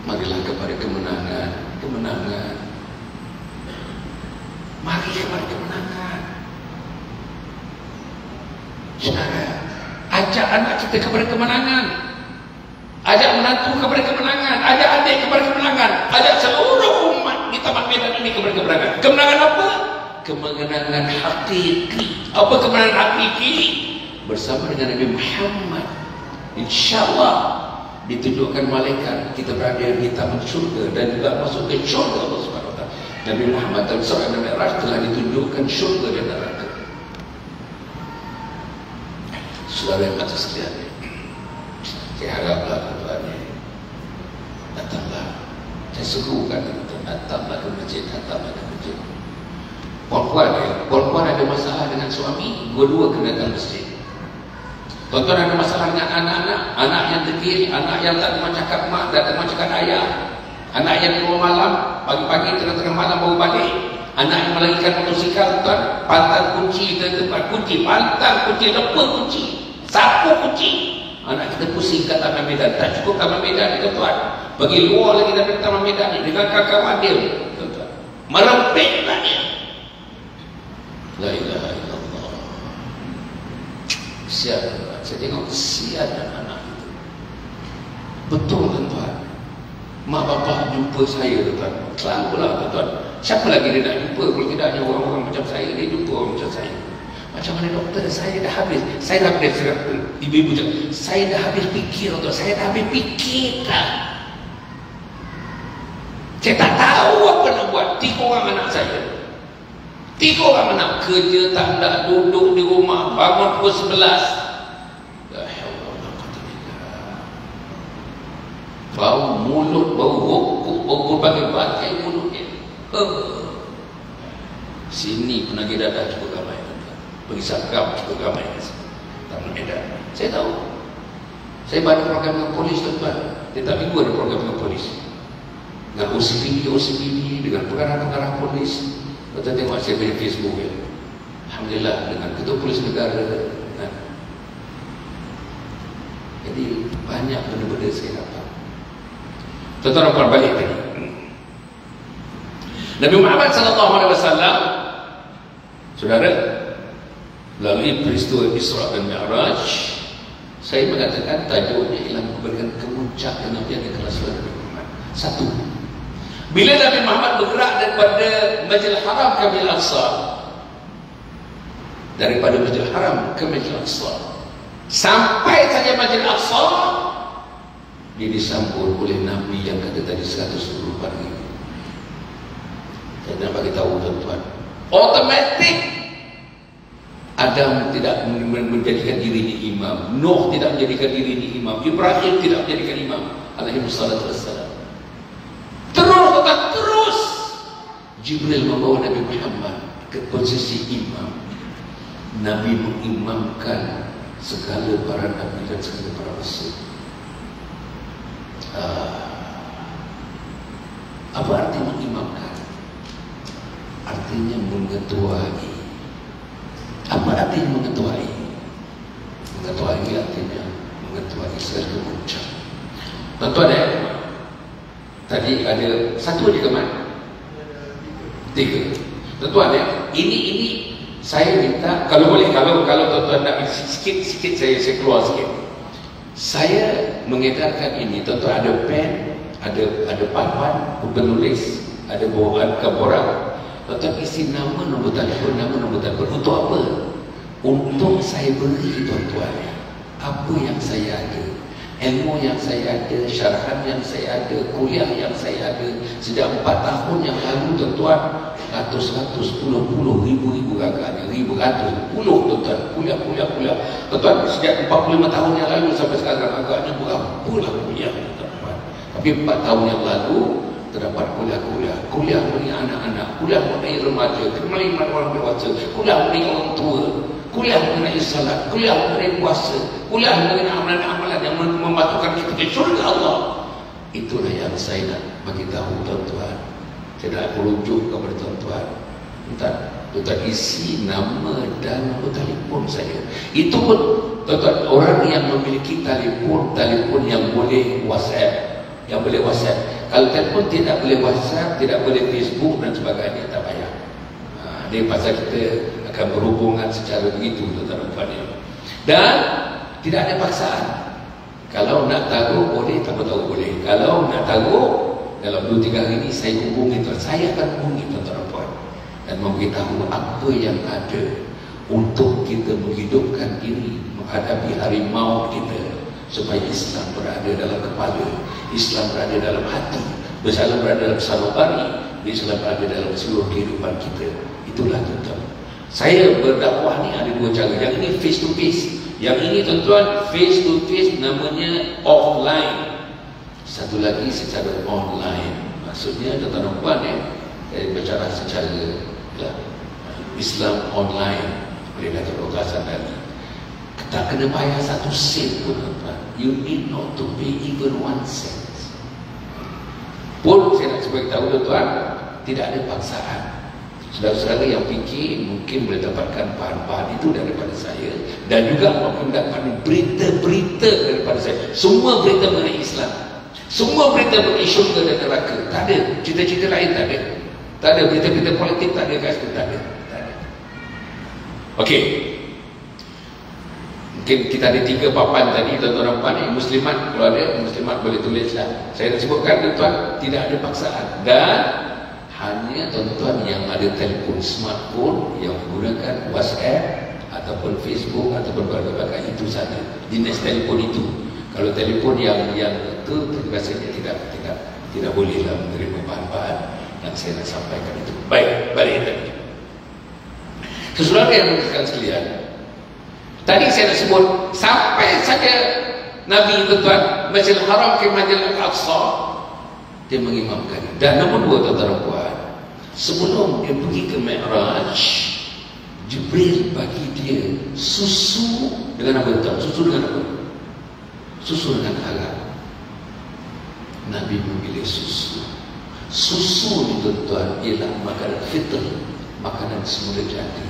Marilah kepada kemenangan. Mari kepada kemenangan. Saudara, ajak anak kita kepada kemenangan, ajak menantu kepada kemenangan, ajak adik kepada kemenangan, ajak seluruh umat di Taman Medan ini kepada kemenangan. Kemenangan apa? Kemenangan hakiki. Apa kemenangan hakiki? Bersama dengan Nabi Muhammad, InsyaAllah ditunjukkan malaikat, kita berada di taman syurga dan juga masuk ke syurga Allah Subhanahu wa taala. Nabi Muhammad dalam surah Al-Mi'raj telah ditunjukkan syurga dan neraka. Saudara yang atas sekalian, saya haraplah tuan-tuan, datanglah. Saya serukan tuan-tuan, datanglah ke masjid. Puan-puan ada masalah dengan suami, dua-dua kena datang masjid. Tuan-tuan ada masalah dengan anak-anak, anak yang degil, anak yang tak mau cakap mak, tak mau cakap ayah, anak yang keluar malam, pagi-pagi tengah-tengah malam baru balik, anak yang melarikan motosikal, tuan, pantal kunci ke tempat kunci, pantal kunci, lepas kunci, sapu kunci. Anak kita pusing kat Taman Medan, tak cukup Taman Medan ni tuan, pergi luar lagi dari Taman Medan ni dengan kawan dia, tuan, merempitlah dia. La ilaha illallah. Kesian, saya tengok kesian anak-anak itu. Betul tuan-tuan, mak bapak jumpa saya tuan, selalulah tuan, siapa lagi dia nak jumpa kalau tidaknya orang-orang macam saya. Dia jumpa orang macam saya. Macam mana doktor, saya dah habis ibu-ibu cakap, saya dah habis fikir tuan, saya dah habis fikir dah. Saya tak tahu apa nak buat. 3 orang anak saya, 3 orang anak, kerja tak nak, duduk di rumah, bangun pukul 11. La haula wala quwwata illa billah. Bau mulut, bau rokok, bau berbagai bagai mulutnya. Sini penagih dadah cukup ramai, pergi Sagam cukup ramai, Taman Medan. Saya tahu Saya ada program dengan polis tuan-tuan. Tiap minggu ada program dengan polis. Dengan OCPD, dengan pengarah-pengarah polis. Tuan-tuan tengok saya punya Facebook ya. Alhamdulillah, dengan ketua polis negara. Jadi banyak benda-benda saya dapat. Tuan-tuan nampak balik tadi. Nabi Muhammad SAW, saudara, melalui peristiwa Isra dan Mi'raj, saya mengatakan tajuknya ialah memberikan kemuncak yang Nabi ada kelas Nabi Muhammad. Satu, bila Nabi Muhammad bergerak daripada Masjidil Haram ke Masjidil Aqsa, daripada Masjidil Haram ke Masjidil Aqsa, sampai saja Masjidil Aqsa, dia disambut oleh Nabi yang kata tadi 124 ribu. Saya nak bagi tahu tuan-tuan, otomatik Adam tidak menjadikan dirinya imam, Nuh tidak menjadikan dirinya imam, Ibrahim tidak menjadikan imam, alaihi wassalatu wassalam. Terus Jibril membawa Nabi Muhammad ke posisi imam. Nabi mengimamkan segala para nabi dan segala para rasul. Apa arti mengimamkan? Artinya mengetuai. Apa artinya mengetuai? Mengetuai artinya mengetuai segala kemuncak. Tuan-tuan tadi ada satu aja ke mana? 3. Tuan-tuan ini saya minta, kalau boleh, kalau tuan-tuan nak sikit saya keluar sikit. Saya mengedarkan ini, tuan-tuan ada pen, ada papan, penulis, ada bawaan kaporan. Tuan-tuan isi nama, nombor telefon, untuk apa? Untuk saya beri tuan-tuan apa yang saya ada, ilmu yang saya ada, syarahan yang saya ada, kuliah yang saya ada sejak 4 tahun yang lalu tuan-tuan. Ratus, puluh, ribu agaknya, puluh tuan-tuan, kuliah. Tuan-tuan sejak 45 tahun yang lalu sampai sekarang agaknya berapa kuliah tuan-tuan. Tapi 4 tahun yang lalu terdapat kuliah mengenai anak-anak, kuliah mengenai remaja, mengenai orang dewasa, kuliah mengenai orang tua, kuliah mengenai salat, kuliah mengenai puasa, kuliah mengenai amalan-amalan yang mematukan kita ke syurga Allah. Itulah yang saya nak bagi tahu tuan-tuan. Saya nak merujuk kepada tuan-tuan. Tuan-tuan isi nama dan nombor telefon saya. Itu pun tuan-tuan, orang yang memiliki telefon yang boleh WhatsApp, Kalau telefon tidak boleh WhatsApp, tidak boleh Facebook dan sebagainya, tak payah. Ini pasal kita akan berhubungan secara begitu tuan-tuan. Dan tidak ada paksaan. Kalau nak taruh boleh, tak tahu boleh. Kalau nak taruh dalam 2-3 hari ini saya hubungi tuan, saya akan hubungi tuan-tuan dan memberitahu apa yang ada untuk kita menghidupkan diri menghadapi hari maut kita, supaya Islam berada dalam kepala, Islam berada dalam hati, Islam berada dalam sanubari, Islam berada dalam seluruh kehidupan kita. Itulah tuan-tuan. Saya berdakwah ni ada 2 cara. Yang ini face to face, yang ini tuan-tuan face to face, namanya offline. Satu lagi secara online. Maksudnya tuan-tuan saya bicara secara Islam online. Boleh kata perkataan tadi, tak kena bayar 1 sen pun tuan-tuan. You need not to pay even 1 cent pun. Saya nak sebagai tahu tuan-tuan, tidak ada paksaan. Saudara-saudara yang fikir mungkin boleh dapatkan bahan-bahan itu daripada saya, dan juga mungkin dapat berita-berita daripada saya. Semua berita mengenai Islam, semua berita mengenai syurga dan neraka. Tak ada cerita-cerita lain, tak ada berita-berita politik, tak ada guys, tak ada. Okey, mungkin kita ada 3 papan tadi tuan-tuan nampak ni. Muslimat, kalau ada muslimat boleh tulislah. Saya nak sebutkan tuan-tuan, tidak ada paksaan. Dan hanya tuan-tuan yang ada telefon smartphone yang menggunakan WhatsApp ataupun Facebook ataupun berbagai itu saja jenis telefon itu. Kalau telefon yang itu rasanya tidak bolehlah menerima bahan-bahan yang saya nak sampaikan itu. Baik, balik tadi. Saudara yang berkaitan sekalian, tadi saya nak sebut sampai saja Nabi tuan-tuan Masjidil Haram ke Masjidil Aqsa, dia mengimamkan. Dan nombor 2 tuan-tuan puan, sebelum dia pergi ke Mi'raj, Jibril bagi dia susu dengan apa tuan? Susu dengan apa? Susu dengan halal. Nabi memilih susu. Susu ni tuan-tuan ialah makanan fitr, makanan semula jadi.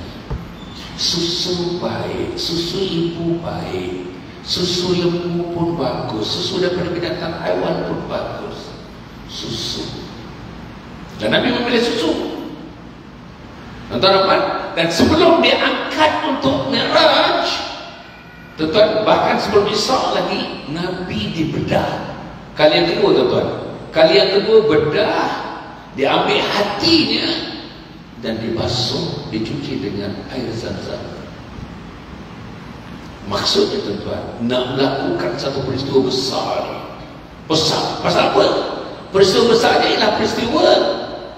Susu baik, susu ibu baik, susu lembu pun bagus, susu daripada binatang haiwan pun bagus. Susu. Dan Nabi memilih susu. Tuan-tuan, dan sebelum dia angkat untuk Mi'raj, tuan-tuan, bahkan sebelum Isra lagi, Nabi dibedah. Kali yang kedua, tuan-tuan, kali yang kedua bedah, diambil hatinya dan dibasuh, dicuci dengan air Zam-Zam. Maksudnya, tuan-tuan, nak melakukan satu peristiwa besar. Besar. Pasal apa? Peristiwa besarnya ialah peristiwa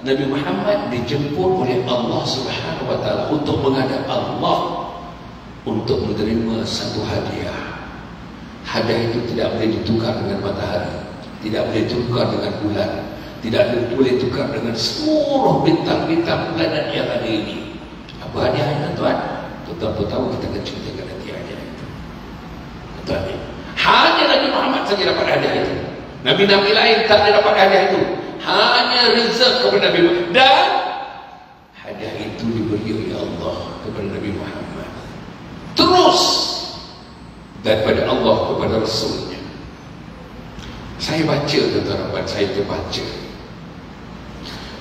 Nabi Muhammad dijemput oleh Allah Subhanahu wa taala untuk menghadap Allah untuk menerima satu hadiah. Hadiah itu tidak boleh ditukar dengan matahari, tidak boleh ditukar dengan bulan, tidak boleh ditukar dengan seluruh bintang-bintang planet yang ada ini. Apa hadiahnya, tuan? Tuan-tuan pun tahu, kita akan ceritakan nanti hadiah itu. Tuan, hanya Nabi Muhammad saja dapat hadiah itu. Nabi-nabi lain tak ada dapat hadiah itu. Hanya reserve kepada Nabi Muhammad. Dan hadiah itu diberi oleh Allah kepada Nabi Muhammad. Terus daripada Allah kepada Rasulnya. Saya baca, tuan-tuan, saya terbaca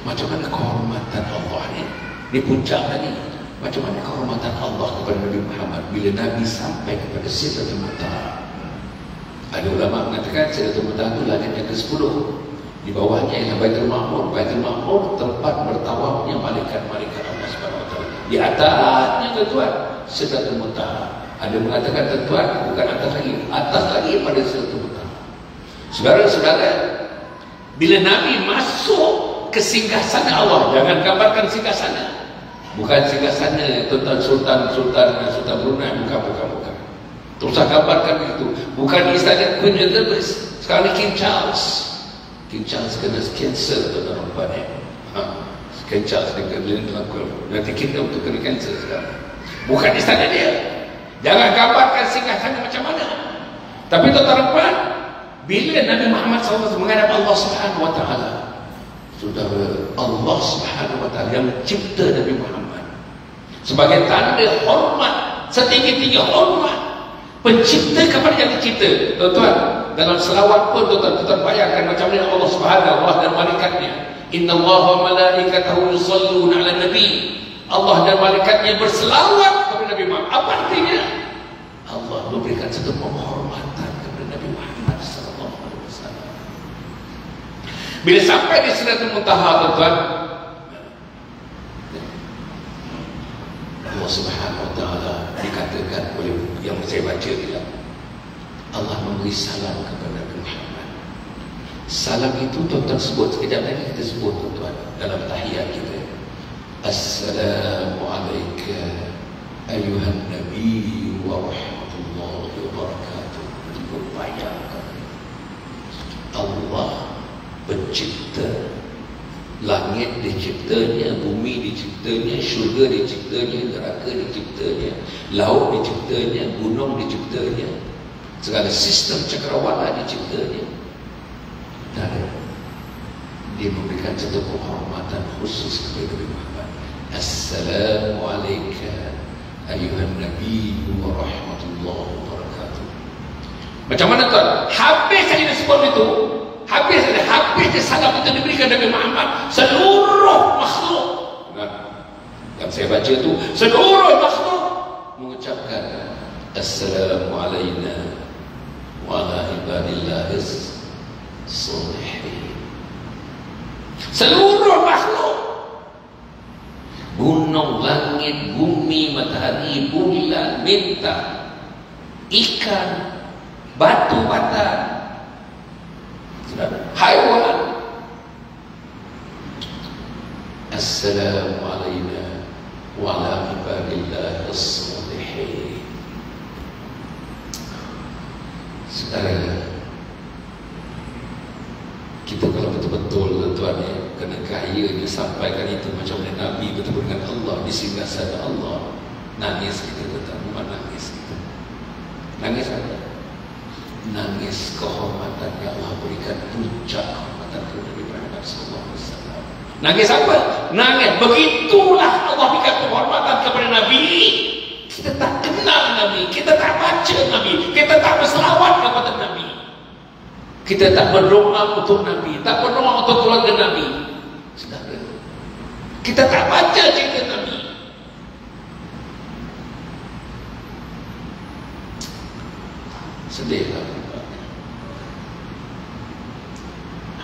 macam mana kehormatan Allah ni. Di puncak tadi, macam mana kehormatan Allah kepada Nabi Muhammad bila Nabi sampai kepada Sidratul Muntaha. Ada ulama mengatakan Sidratul Muntaha itu langit yang ke-10. Di bawahnya ialah Baitul Ma'mur. Baitul Ma'mur tempat bertawafnya malaikat-malaikat Allah Subhanahu wa taala. Di atasnya, tuan-tuan, Sidratul Muntaha. Ada mengatakan, tuan-tuan, bukan atas lagi pada Sidratul Muntaha. Saudara-saudara, bila Nabi masuk ke singgahsana Allah, jangan gambarkan singgahsana. Bukan singgahsana tuan-tuan Sultan Brunei, bukan. Terus saya gambarkan itu. Bukan istana Queen Elizabeth, sekarang ni King Charles. King Charles kena cancer, tuan-tuan. King Charles nanti kita untuk kena cancer sekarang. Bukan istana dia. Jangan gambarkan singgahsana macam mana. Tapi tuan-tuan, bila Nabi Muhammad SAW menghadap Allah Subhanahu wa taala, saudara, Allah Subhanahu wa taala yang mencipta Nabi Muhammad sebagai tanda hormat, setinggi-tinggi hormat, pencipta kepada yang dicipta. Tuan-tuan, dalam selawat pun tuan-tuan bayangkan macam mana Allah Subhanahu wa taala dan malaikatnya. Innallaha wa malaikatahu yusalluna 'alan nabi. Allah dan malaikatnya berselawat kepada Nabi Muhammad. Apa artinya? Allah memberikan satu penghormatan kepada Nabi Muhammad sallallahu alaihi wasallam. Bila sampai di Sidratul Muntaha, tuan-tuan, Allah Subhanahu wa taala dikatakan oleh yang saya baca dia, Allah memberi salam kepada Nabi Muhammad. Salam itu tuan-tuan sebut sekejap lagi, kita sebut, tuan-tuan, dalam tahiyat kita. Assalamualaikum ayuhan nabi wa rahmatullahi wa barakatuh. Bayangkan, Allah pencipta, langit diciptanya, bumi diciptanya, syurga diciptanya, neraka diciptanya, laut diciptanya, gunung diciptanya, segala sistem cakrawala diciptanya. Dan dia memberikan satu penghormatan khusus kepada Nabi Muhammad. Assalamualaikum ayuhan nabi wa rahmatullahi wa barakatuh. Macam mana, tuan? Habis saja disebut itu, habis salam itu diberikan Nabi Muhammad, seluruh makhluk, yang saya baca itu, seluruh makhluk mengucapkan Assalamualaikum wa ala ibadillahis sholihin. Seluruh makhluk, gunung, langit, bumi, matahari, bulan, bintang, ikan, batu bata, haiwan. Assalamualaikum wa ala ibadillahis sholihin. Saudara, kita kalau betul-betul, tuan-tuan, kena kaya dia sampaikan itu macam mana Nabi bertemu dengan Allah di singgasana Allah. Nangis kita, tuan-tuan, bukan nangis kita. Nangis apa? nangis kehormatan yang Allah berikan, puncak kehormatan kepada Nabi Muhammad SAW. Nangis apa? Nangis. Begitulah Allah berikan kehormatan kepada Nabi. Kita tak kenal Nabi, kita tak baca Nabi, kita tak berselawat kepada Nabi, kita tak berdoa untuk Nabi, tak berdoa untuk keluarga Nabi. Saudara, kita tak baca cerita Nabi. Sedihlah.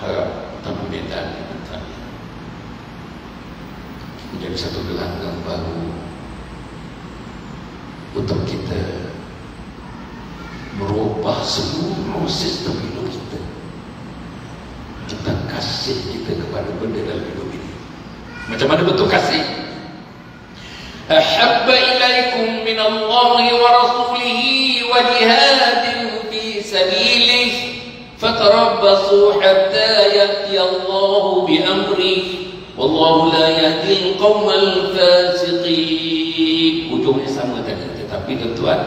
Harap tamu medan menjadi satu gelanggang baru untuk kita merubah seluruh sistem hidup kita tentang kasih kita kepada benda dalam hidup ini. Macam mana bentuk kasih? Ahabba ilaikum minallahi wa rasulihi wa jihadin fi sabilih fatarabbasu hatta ya'ti Allahu bi amrih wallahu la yahdi al-qawmal fasiqin. Ujungnya sama tadi, tetapi tuan-tuan,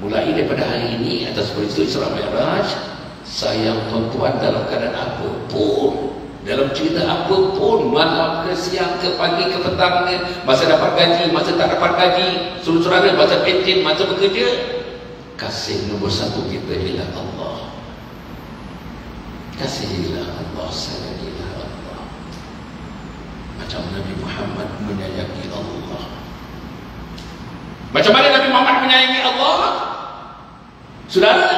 mulai daripada hari ini atas peristiwa Isra Mi'raj, sayang tuan-tuan dalam keadaan apapun, dalam cerita apapun, malam ke siang ke pagi ke petang, masa dapat gaji, masa tak dapat gaji, suruh-suruhan, masa pentin, masa bekerja, kasih nombor satu kita ialah Allah. Kasihilah Allah, sayangilah Allah. Macam Nabi Muhammad menyayangi Allah. Macam mana Nabi Muhammad menyayangi Allah? Saudara,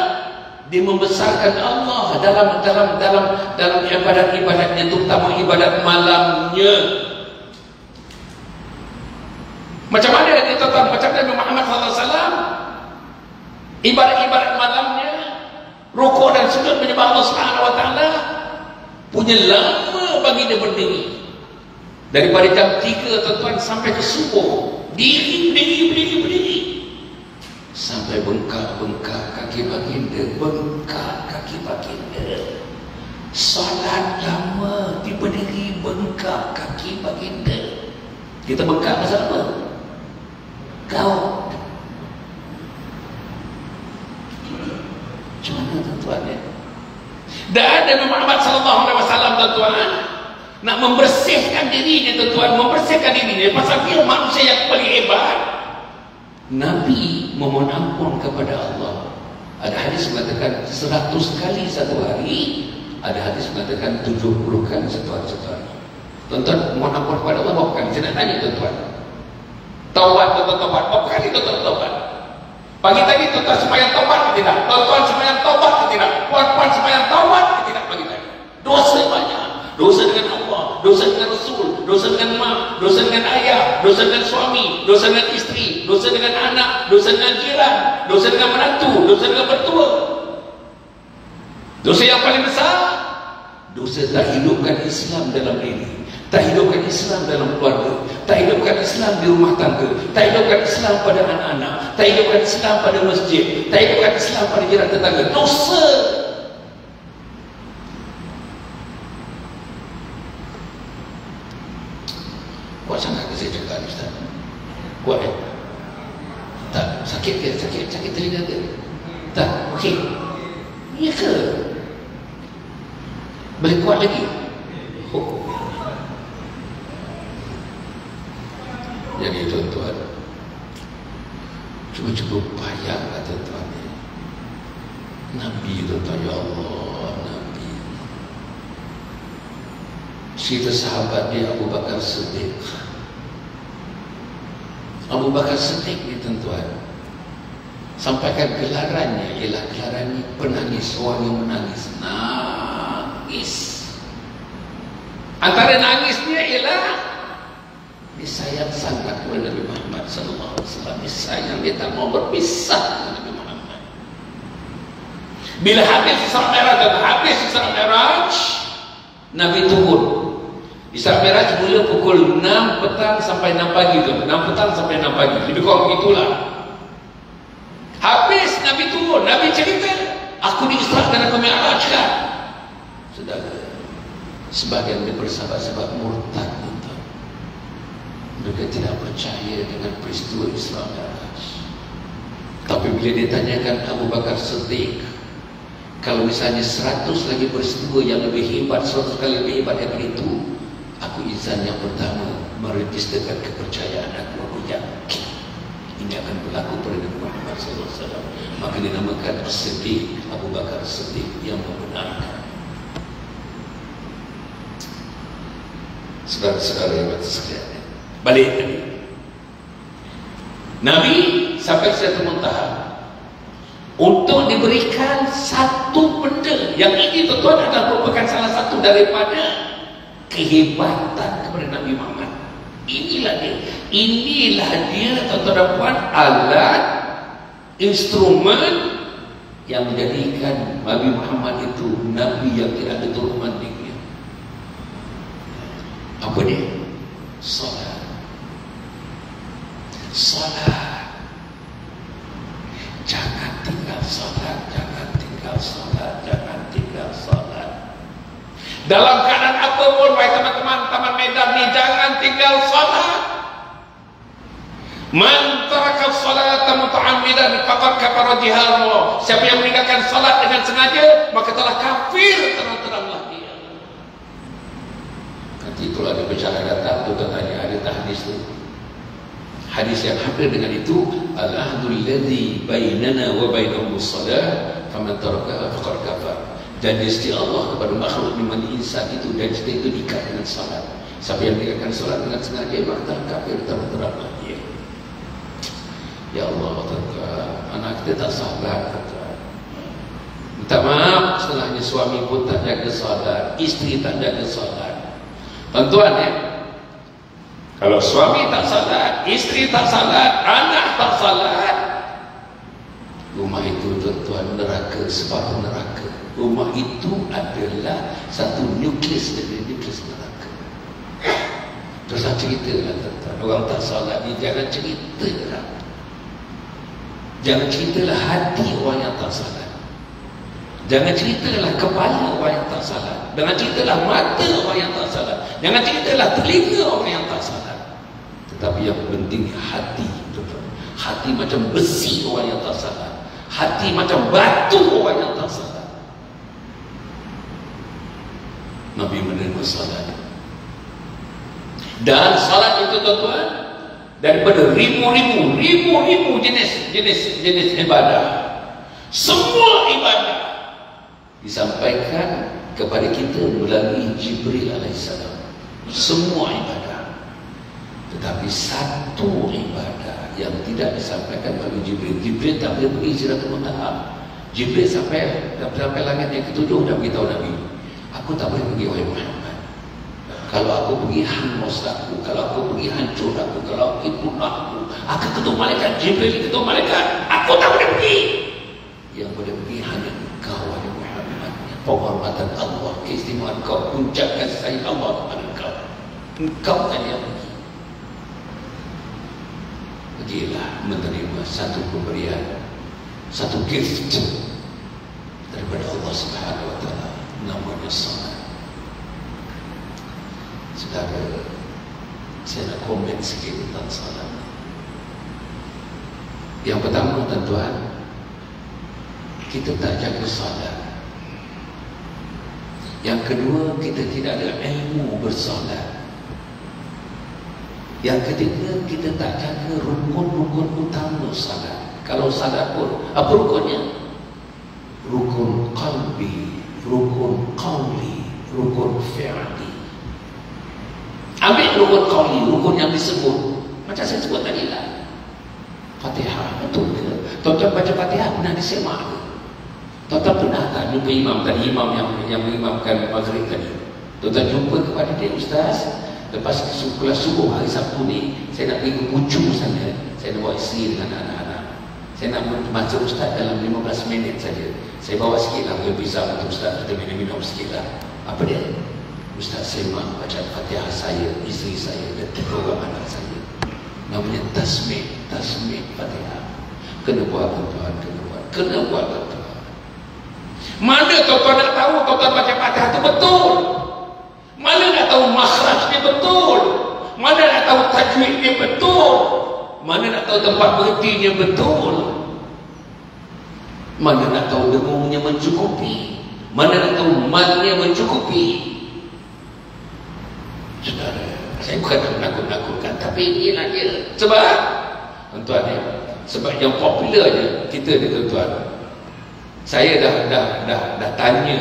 dia membesarkan Allah dalam ibadat-ibadatnya, terutama ibadat malamnya. Macam mana dia tetap macam Nabi Muhammad SAW, ibadat-ibadat malamnya, rukuk dan sujud menyembah Allah Subhanahu wa taala, punya lama bagi dia berdiri. Daripada jam 3 tuan-tuan sampai ke subuh, berdiri sampai bengkak kaki baginda, bengkak kaki baginda. Salat lama dia berdiri, bengkak kaki baginda. Kita bengkak pasal apa? Kau macam mana tuan-tuan ya? Dan Nabi Muhammad SAW tuan-tuan nak membersihkan dirinya tuan-tuan, membersihkan dirinya pasal dia manusia yang paling hebat. Nabi memohon ampun kepada Allah. Ada hadis mengatakan 100 kali satu hari, ada hadis mengatakan 70 kali satu hari. Tuan-tuan mohon ampun kepada Allah berapa kali? Saya nak tanya tuan-tuan. Taubat, taubat. Berapa kali tuan-tuan taubat? Pagi tadi tuan-tuan sembahyang taubat ke tidak? Tuan-tuan sembahyang taubat ke tidak? Puan-puan sembahyang taubat ke tidak pagi tadi? Dosa banyak. Dosa dengan Allah, dosa dengan Rasul, dosa dengan mak, dosa dengan ayah, dosa dengan suami, dosa dengan isteri, dosa dengan anak, dosa dengan jiran, dosa dengan menantu, dosa dengan mertua. Dosa yang paling besar, dosa tak hidupkan Islam dalam diri, tak hidupkan Islam dalam keluarga, tak hidupkan Islam di rumah tangga, tak hidupkan Islam pada anak-anak, tak hidupkan Islam pada masjid, tak hidupkan Islam pada jiran tetangga. Dosa. Kuat sangat ke saya cakap ni Ustaz? Kuat eh? Tak? Sakit ke? Sakit telinga ke? Tak? Okey? Ya ke? Boleh kuat lagi? Oh. Jadi tuan-tuan, cuba-cuba bayangkan tuan-tuan, Nabi tuan-tuan, ya Allah, Nabi. Cerita sahabat dia Abu Bakar Siddiq. Abu Bakar Siddiq ni tuan-tuan, sampaikan gelarannya ialah gelaran penangis, orang yang menangis. Nangis. Antara nangisnya ialah dia sayang sangat kepada Nabi Muhammad SAW. Dia sayang, dia tak mau berpisah dengan Nabi Muhammad. Bila habis Isra Mi'raj, Nabi turun. Isra Mi'raj mula pukul 6 petang sampai 6 pagi tu. 6 petang sampai 6 pagi. Lebih kurang begitulah. Habis Nabi turun, Nabi cerita, aku diisrakan, aku mi'rajkan. Saudara, sebagian daripada sahabat-sahabat murtad tuan-tuan, mereka tidak percaya dengan peristiwa Isra Mi'raj. Tapi bila ditanyakan Abu Bakar Siddiq, Kalau misalnya 100 lagi peristiwa yang lebih hebat, 100 kali lebih hebat dari itu, aku insan yang pertama meregisterkan kepercayaan aku. Aku yakin ini akan berlaku pada Nabi Muhammad SAW. Maka dinamakan As-Siddiq, Abu Bakar As-Siddiq yang membenarkan. Saudara-saudara yang sekalian, balik tadi. Nabi sampai satu tahap untuk diberikan satu benda yang ini tuan adalah merupakan salah satu daripada kehebatan kepada Nabi Muhammad. Inilah dia tuan-tuan, alat instrumen yang menjadikan Nabi Muhammad itu Nabi yang tidak ada turunan-tandingnya. Apa dia? Salat. Salat. Jangan tinggal salat, jangan tinggal salat, jangan tinggal salat. Dalam keadaan apapun, baik teman-teman Taman Medan ni, jangan tinggal salat. Man taraka salata muta'ammidan faqad kafara jihara. Siapa yang meninggalkan salat dengan sengaja, maka telah kafir terang-teranglah dia. Nanti kalau ada bicara datang, tu tanya ada hadis tu. Hadis yang hampir dengan itu, al-ahdul ladzi bainana wa bainahum as-salah, faman taraka faqad kafar. Janji setiap Allah kepada makhluk iman insan itu, dan setiap itu diikat dengan salat. Siapa yang meninggalkan salat dengan sengaja, maka telah kafir terang-teranglah dia. Ya Allah, tuan-tuan, anak kita tak sabar, tuan-tuan. Minta maaf, setelahnya suami pun tak jaga salat, isteri tak jaga salat. Tuan-tuan ya, kalau suami tak salat, isteri tak salat, anak tak salat, rumah itu tuan-tuan neraka, separuh neraka. Rumah itu adalah satu nukleus dari nukleus neraka. Terus ceritalah tuan-tuan, orang tak salat ni jangan ceritalah. Jangan ceritalah hati orang yang tak salat. Jangan ceritalah kepala orang yang tak salat. Jangan ceritalah mata orang yang tak salat. Jangan ceritalah telinga orang yang tak salat. Tetapi yang penting hati, tuan-tuan. Hati macam besi orang yang tak salat. Hati macam batu orang yang tak salat. Nabi menerima salat. Dan salat itu tuan-tuan, daripada ribu-ribu jenis ibadah, semua ibadah disampaikan kepada kita melalui Jibril alaihissalam. Semua ibadah. Tetapi satu ibadah yang tidak disampaikan melalui Jibril. Jibril tak boleh pergi Sidratul Muntaha. Jibril sampai langit yang ketujuh dah beritahu Nabi, aku tak boleh pergi wahai Muhammad. Kalau aku pergi hangus aku, kalau aku pergi hancur aku, kalau aku punah aku ketemu malaikat Jibril, ketemu malaikat, aku tak boleh pergi. Yang boleh pergi hanya engkau wahai Muhammad. Penghormatan Allah, keistimewaan kau, puncak kasih sayang Allah kepada engkau. Engkau kan yang pergi. Pergilah menerima satu pemberian, satu gift daripada Allah Subhanahu wa taala, namanya salat. Saudara, saya nak komen sikit tentang salat. Yang pertama tuan-tuan, kita tak jaga salat. Yang kedua, kita tidak ada ilmu bersalat. Yang ketiga, kita tak jaga rukun-rukun utama salat. Kalau salat pun, apa rukunnya? Rukun qalbi, rukun qawli, rukun fi'li. Ambil rukun qawli, rukun yang disebut macam saya sebut tadi lah, Fatihah. Betul ke? Tuan-tuan baca Fatihah pernah disemak ke? Tuan-tuan pernah tak jumpa imam tadi, imam yang mengimamkan maghrib tadi? Tuan-tuan jumpa kepada dia, Ustaz, lepas kelas subuh hari Sabtu ni, saya nak pergi ke Pucung sana, saya nak bawa isteri dengan anak-anak, saya nak baca Ustaz dalam 15 minit saja, saya bawa sikit lah pizza untuk Ustaz, kita minum-minum sikit lah. Apa dia? Ustaz, saya mahu baca Fatihah saya, isteri saya dan 3 orang anak saya. Namanya tasmih Fatihah. Kena buat tuan-tuan, kena buat tuan-tuan. Mana tuan-tuan nak tahu tuan-tuan baca Fatihah itu betul? Mana nak tahu makhrajnya betul? Mana nak tahu tajwidnya betul? Mana nak tahu tempat berhentinya betul? Mana nak tahu dengungnya mencukupi, mana nak tahu matnya mencukupi. Saudara, saya bukan nak nakut-nakutkan, tapi inilah dia. Sebab tuan-tuan ya, sebab yang popular je kita ni tuan-tuan. Saya dah tanya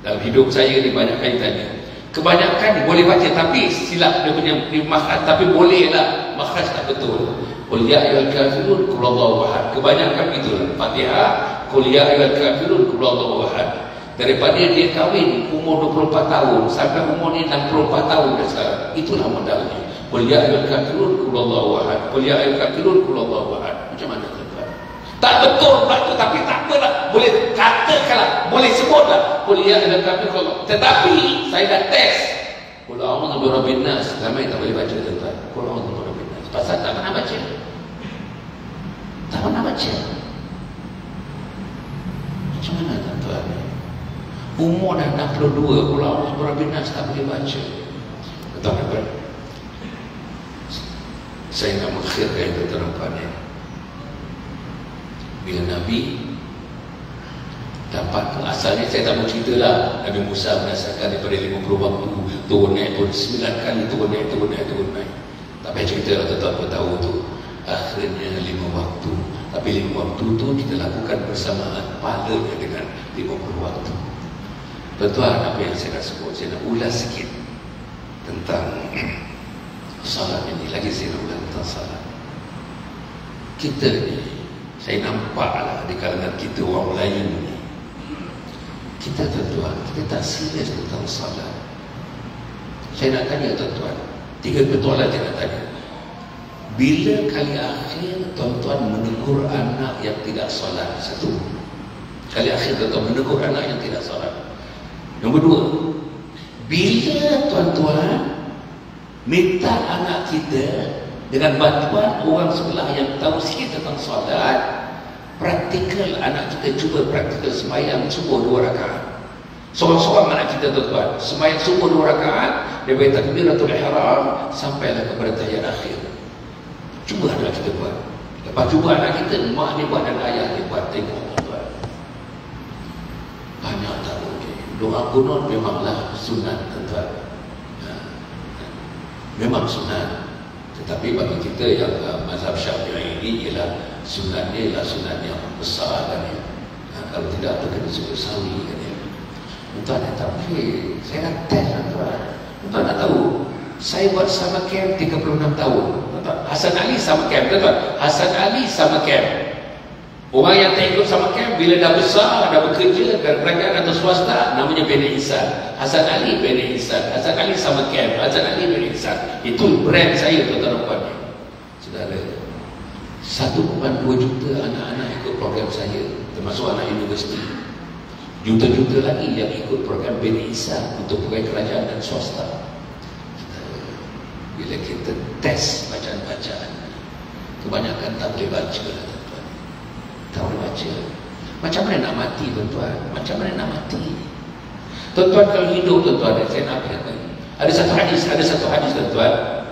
dalam hidup saya ni, banyak kali tanya. Kebanyakan boleh baca tapi silap dia punya makhraj, tapi boleh lah makhraj tak betul. Qul ya ayyuhal kafirun qul huwallahu ahad. Kebanyakan begitu. Fatihah qul ya ayyuhal kafirun qul huwallahu ahad. Daripada dia kahwin umur 24 tahun sampai umur ni 64 tahun dah sekarang. Itulah modalnya. Qul ya ayyuhal kafirun qul huwallahu ahad. Qul ya ayyuhal kafirun qul huwallahu ahad. Macam mana tuan-tuan? Tak betul pula tu, tapi tak apalah. Boleh katakanlah, boleh sebutlah qul ya ayyuhal kafirun. Tetapi saya dah test. Qul a'udzu birabbin nas. Ramai tak boleh baca tuan-tuan. Qul a'udzu birabbin nas. Pasal tak pernah baca. Tak pernah baca. Macam mana tuan-tuan? Umur dah 62, Qul a'udzu birabbin nas tak boleh baca. Tuan-tuan, saya nak mengakhirkan itu tuan-tuan. Bila Nabi dapat, asalnya saya tak mau cerita lah, Nabi Musa berdasarkan daripada 50 waktu turun naik, 9 kali turun naik. Tak payah cerita lah, tuan-tuan pun tahu tu. Akhirnya 5 waktu. Tapi 5 waktu tu kita lakukan bersamaan pahalanya dengan 50 waktu. Tuan-tuan, apa yang saya nak sebut, saya nak ulas sikit tentang salat ini. Lagi saya nak ulas tentang salat. Kita ni, saya nampaklah di kalangan kita orang Melayu ni, kita tuan-tuan, kita tak serius tentang salat. Saya nak tanya tuan-tuan, 3 persoalan saya nak tanya. Bila kali akhir tuan-tuan menegur anak yang tidak salat? Satu, kali akhir tuan-tuan menegur anak yang tidak salat. Nombor 2, bila tuan-tuan minta anak kita dengan bantuan orang sebelah yang tahu sikit tentang solat, praktikal anak kita, cuba praktikal sembahyang subuh 2 rakaat. Seorang-seorang anak kita tuan-tuan sembahyang subuh 2 rakaat daripada takbiratul ihram sampailah kepada tahiyat akhir. Cuba anak kita buat. Lepas cuba anak kita, mak dia buat dan ayah dia buat, tengok tuan-tuan. Banyak tahu dia. Doa kunut memanglah sunat tuan-tuan. Memang sunat. Tetapi bagi kita yang mazhab Syafi'i ini ialah sunatnya ialah sunat yang besar kan ya. Kalau tidak tu kena sebut sawi kan ya. Tuan tak boleh. Saya nak test tuan. Tuan nak tahu. Saya buat sama camp 36 tahun. Tuan, Hasan Ali sama camp tuan. Hasan Ali sama camp. Orang yang tak ikut sama camp bila dah besar, dah bekerja dan kerajaan atau swasta, namanya Beni Ihsan. Hasan Ali Beni Ihsan. Hasan Ali sama camp. Hasan Ali Beni Ihsan. Itu brand saya tuan-tuan. Saudara, 1.2 juta anak-anak ikut program saya, termasuk anak universiti. Juta-juta lagi yang ikut program Beni Ihsan untuk pegawai kerajaan dan swasta. Bila kita test bacaan-bacaan, kebanyakan tak boleh baca lah tuan-tuan. Tak boleh baca. Macam mana nak mati tuan-tuan? Macam mana nak mati? Tuan-tuan kalau hidup tuan-tuan, saya nak katakan, ada satu hadis tuan-tuan.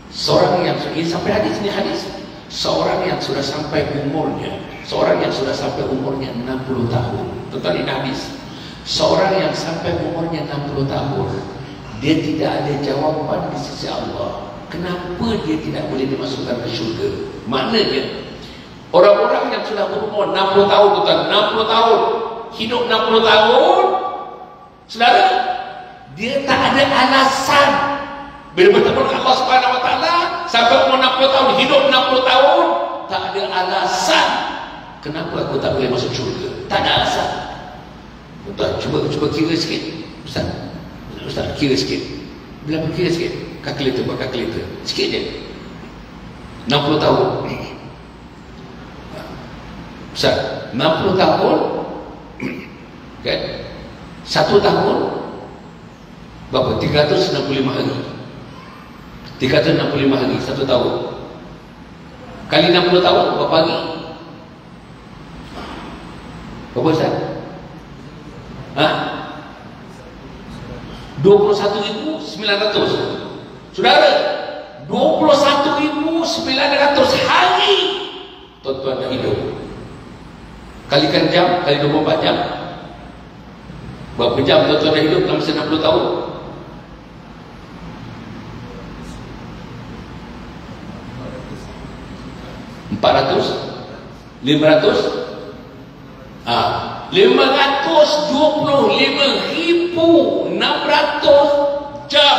Seorang yang sampai hadis ni hadis, seorang yang sudah sampai umurnya 60 tahun. Tuan-tuan, ini hadis. Seorang yang sampai umurnya 60 tahun, dia tidak ada jawapan di sisi Allah. Kenapa dia tidak boleh dimasukkan ke syurga? Maknanya orang-orang yang sudah berumur 60 tahun tuan, 60 tahun, hidup 60 tahun, saudara, dia tak ada alasan bila bertemu dengan Allah Subhanahu Wa Taala sampai umur 60 tahun, hidup 60 tahun, tak ada alasan kenapa aku tak boleh masuk syurga. Tak ada alasan. Tuan, cuba kira sikit. Ustaz, kira sikit. Bila kira sikit, kalkulator, buat kalkulator. Sikit je. 60 tahun. Ustaz, 60 tahun. Kan? 1 tahun berapa? 365 hari. 365 hari 1 tahun. Kali 60 tahun berapa hari? Berapa Ustaz? 21.900. Saudara, 21.900 hari tuan-tuan dah hidup. Kalikan jam, kali 24 jam. Berapa jam tuan-tuan dah hidup dalam masa 60 tahun? 400? 500? 525,600 jam.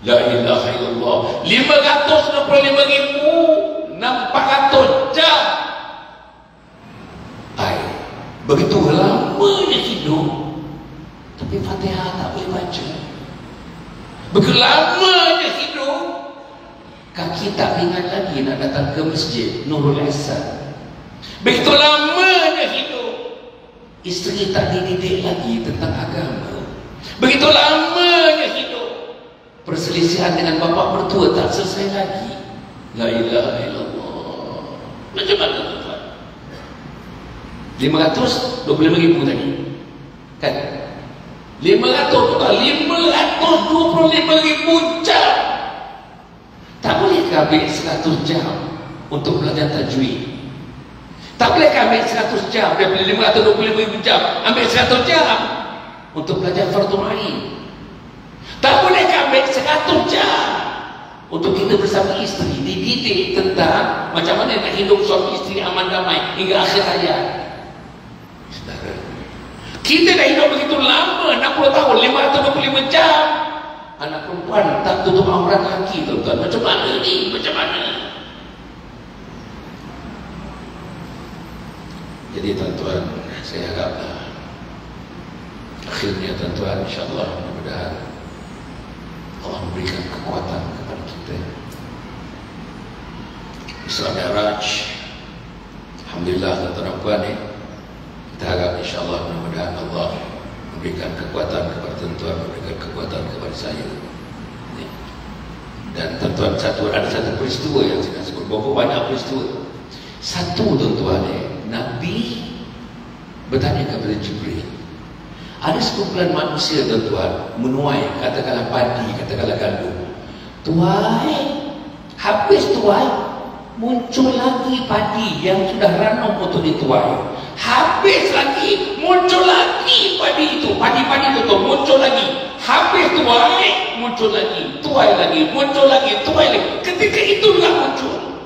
La ilaha illallah. 525,400 jam. Begitu lamanya hidup, tapi Fatihah tak boleh baca. Begitu lamanya hidup, kaki tak ingat lagi nak datang ke masjid Nurul Ihsan. Begitu lamanya hidup, isteri tak dididik lagi tentang agama. Begitu lamanya hidup, perselisihan dengan bapa mertua tak selesai lagi. La ilaha illallah. Macam mana tuan-tuan? 525,000 tadi kan? 525,000 jam. Tak boleh ambil 100 jam untuk belajar tajwid. Tak boleh ambil 100 jam daripada 525,000 jam, ambil 100 jam untuk belajar fardu ain. Tak boleh ambil 100 jam untuk kita bersama isteri dididik tentang macam mana nak hidup suami isteri aman damai hingga akhir hayat. Saudara, kita dah hidup begitu lama, 60 tahun, 525 jam. Anak perempuan tak tutup aurat lagi, tuan-tuan. Macam mana ni? Macam mana? Jadi tuan-tuan, saya haraplah akhirnya tuan-tuan, insyaAllah mudah-mudahan Allah memberikan kekuatan kepada kita. Isra Mi'raj, alhamdulillah tuan-tuan dan puan ni, kita harap insyaAllah mudah-mudahan Allah memberikan kekuatan kepada tuan-tuan, memberikan kekuatan kepada saya. Dan tuan-tuan, ada satu peristiwa yang saya sebut, berapa banyak peristiwa. Satu tuan-tuan Nabi bertanya kepada Jibril, ada sekumpulan manusia tuan-tuan menuai, katakanlah padi, katakanlah gandum. Tuai, habis tuai, muncul lagi padi yang sudah ranum untuk dituai. Habis lagi, muncul lagi padi itu, padi-padi itu muncul lagi. Habis tuai, muncul lagi, tuai lagi, muncul lagi, tuai lagi. Ketika itulah muncul.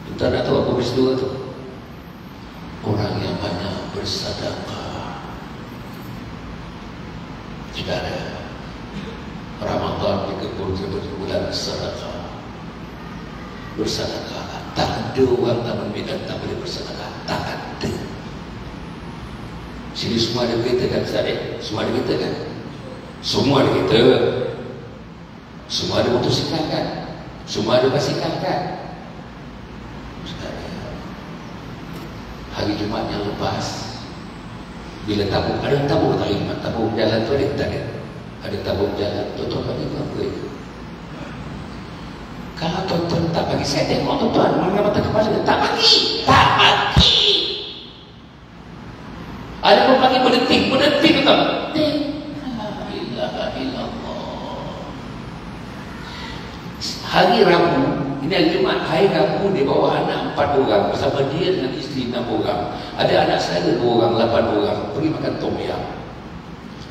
Kita nak tahu apa peristiwa itu? Orang yang banyak bersedekah. Saudara, Ramadan 30 bulan sedekah. Bersedekah. Tak ada orang Taman Medan tak boleh bersedekah. Tak ada. Sini semua ada kereta kan Ustaz? Semua ada kereta kan? Semua ada kereta. Semua ada motosikal kan? Semua ada basikal kan? Hari Jumaat yang lepas, bila tabung, ada tabung tak ingat, tabung jalan tu ada tak ada? Ada tabung jalan, tuan-tuan bagi apa itu? Kalau tuan-tuan tak bagi, saya tengok tuan-tuan mana mata kepala, tak bagi, tak bagi. Ada pun bagi berhenti tuan-tuan. La ilaha illallah. Hari Rabu, ini hari Jumaat, hari Rabu dia bawa anak 4 orang bersama dia dengan isteri 6 orang. Ada anak saya 2 orang, 8 orang pergi makan tom yam.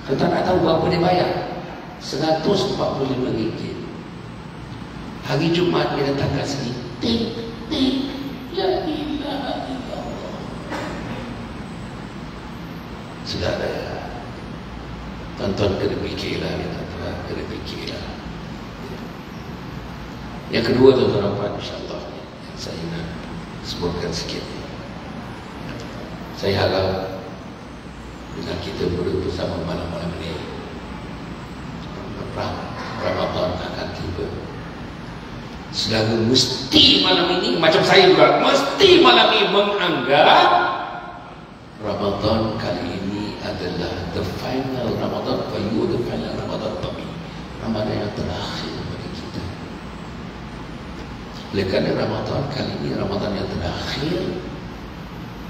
Kita nak tahu berapa dia bayar? RM145. Hari Jumaat dia datang kat sini. Ting, ting, la ilaha illallah. Saudara, tuan-tuan kena fikirlah ya, tuan-tuan kena fikirlah. Yang kedua tuan-tuan, insyaAllah yang saya nak sebutkan sikit. Saya harap dengan kita bersama malam-malam ini, Ramadan akan tiba. Saudara mesti malam ini, macam saya juga, mesti malam ini menganggap Ramadan kali ini adalah the final Ramadan for you, the final Ramadan for me. Ramadan yang terakhir bagi kita. Oleh kerana Ramadan kali ini Ramadan yang terakhir,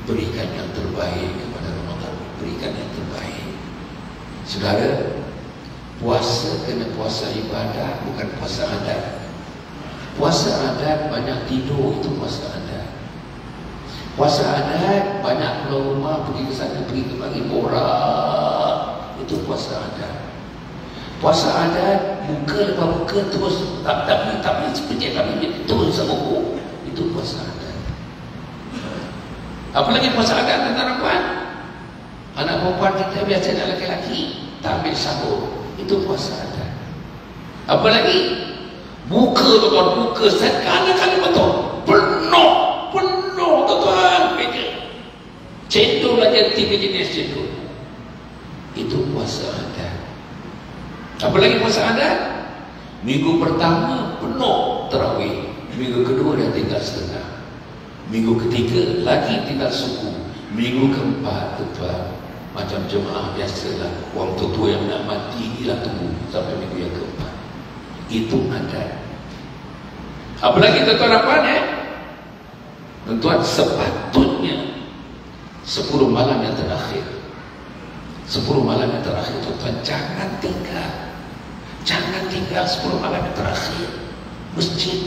berikan yang terbaik kepada Ramadan, berikan yang terbaik. Saudara, puasa kena puasa ibadah, bukan puasa adat. Puasa adat banyak tidur, itu puasa adat. Puasa adat, banyak keluar rumah, pergi ke sana, pergi ke mari, borak. Itu puasa adat. Puasa adat, buka lepas buka terus tapi seperti terus sama buku. Itu puasa adat. Apalagi puasa adat tentang apa? Anak perempuan kita biasanya lelaki-lelaki tak ambil sahur. Itu puasa adat. Apalagi buka tuan, buka sekali-kali betul. Penuh tuan meja. Cendol aja 3 jenis cendol. Itu puasa adat. Apalagi puasa adat, minggu pertama penuh tarawih, minggu kedua dah tinggal setengah, minggu ketiga lagi tinggal suku, minggu keempat tuan macam jemaah biasalah, orang tua yang nak mati hilang tunggu sampai minggu yang keempat. Itu adat. Apalagi tuan apa ni? Tuan sepatutnya 10 malam yang terakhir, 10 malam yang terakhir tuan jangan tinggal 10 malam yang terakhir. Masjid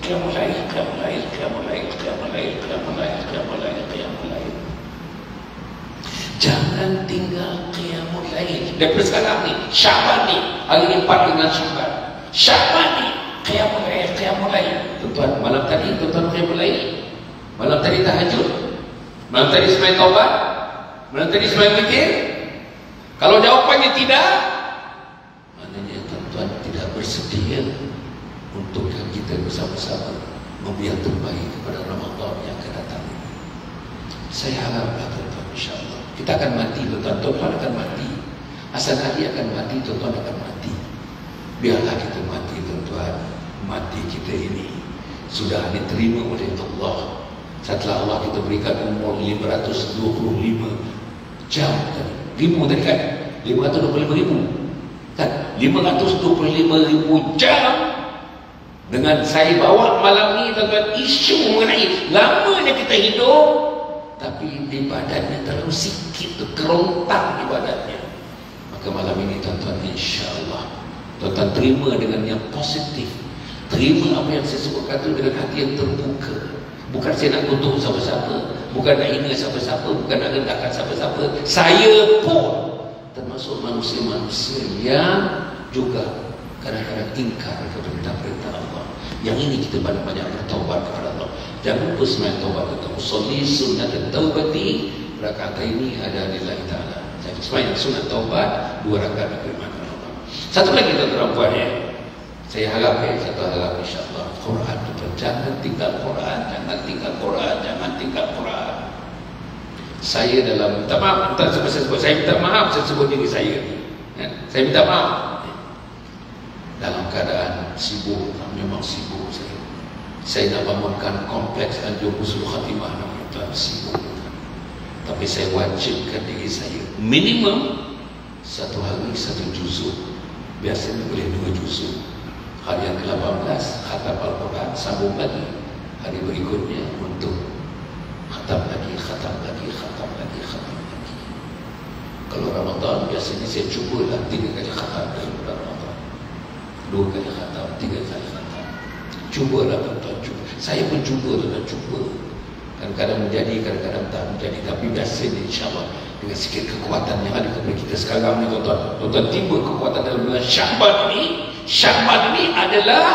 qiyamul lail. Jangan tinggal qiyamul lail. Daripada sekarang ni, Syaban ni, hari ni 4 dengan Syaban. Syaban ni qiyamul lail. Tuan malam tadi tuan qiyamul lail. Malam tadi tahajud. Malam tadi sembahyang taubat. Malam tadi sembahyang zikir. Kalau jawapannya tidak, maknanya tuan-tuan tidak bersedia untuk kita bersama-sama memberi yang terbaik kepada Ramadan yang akan datang. Saya haraplah tuan-tuan, insya-Allah kita akan mati tuan-tuan akan mati. Hasan Ali akan mati, tuan-tuan akan mati. Biarlah kita mati tuan-tuan. Mati kita ini sudah diterima oleh Allah. Setelah Allah kita berikan umur 525 jam tadi. Ribu tadi kan? 525,000 kan? 525,000 jam. Dengan saya bawa malam ni tuan-tuan isu mengenai lamanya kita hidup, tapi ibadatnya terlalu sikit, kerontang ibadatnya. Maka malam ini tuan-tuan insya-Allah tuan-tuan terima dengan yang positif. Terima apa yang saya sebutkan itu dengan hati yang terbuka. Bukan saya nak kutuk siapa-siapa, bukan nak hina siapa-siapa, bukan nak rendahkan siapa-siapa. Saya pun termasuk manusia-manusia yang juga kadang-kadang ingkar kepada perintah Allah. Yang ini kita banyak-banyak bertaubat kepada Allah. Jangan lupa sembahyang taubat kita. Usolli sunnat taubati, rakaat ini ada lillahi ta'ala. Jadi sembahyang sunat taubat 2 rakaat diberikan Allah. Satu lagi tuan-tuan puan ya. Saya harap satu harap insya-Allah Quran itu jangan tinggal Quran. Saya dalam minta maaf, saya minta maaf saya sebut diri saya. Saya minta maaf. Dalam keadaan sibuk, memang sibuk saya. Saya nak bangunkan kompleks Anjur Husnul Khatimah namanya sibuk. Tapi saya wajibkan diri saya minimum 1 hari 1 juzuk. Biasanya boleh 2 juzuk. Hari yang ke-18 khatam Al-Quran, sambung lagi hari berikutnya untuk khatam lagi. Kalau Ramadan biasanya saya cubalah 3 kali khatam dalam bulan Ramadan, 2 kali khatam, 3 kali khatam. Cubalah tuan-tuan, cuba. Saya pun cuba tuan-tuan, cuba. Kadang-kadang menjadi, kadang-kadang tak menjadi. Tapi biasanya insya-Allah dengan sikit kekuatan yang ada kepada kita sekarang ni tuan-tuan, tiba kekuatan dalam bulan Syaban ini. Syaban ini adalah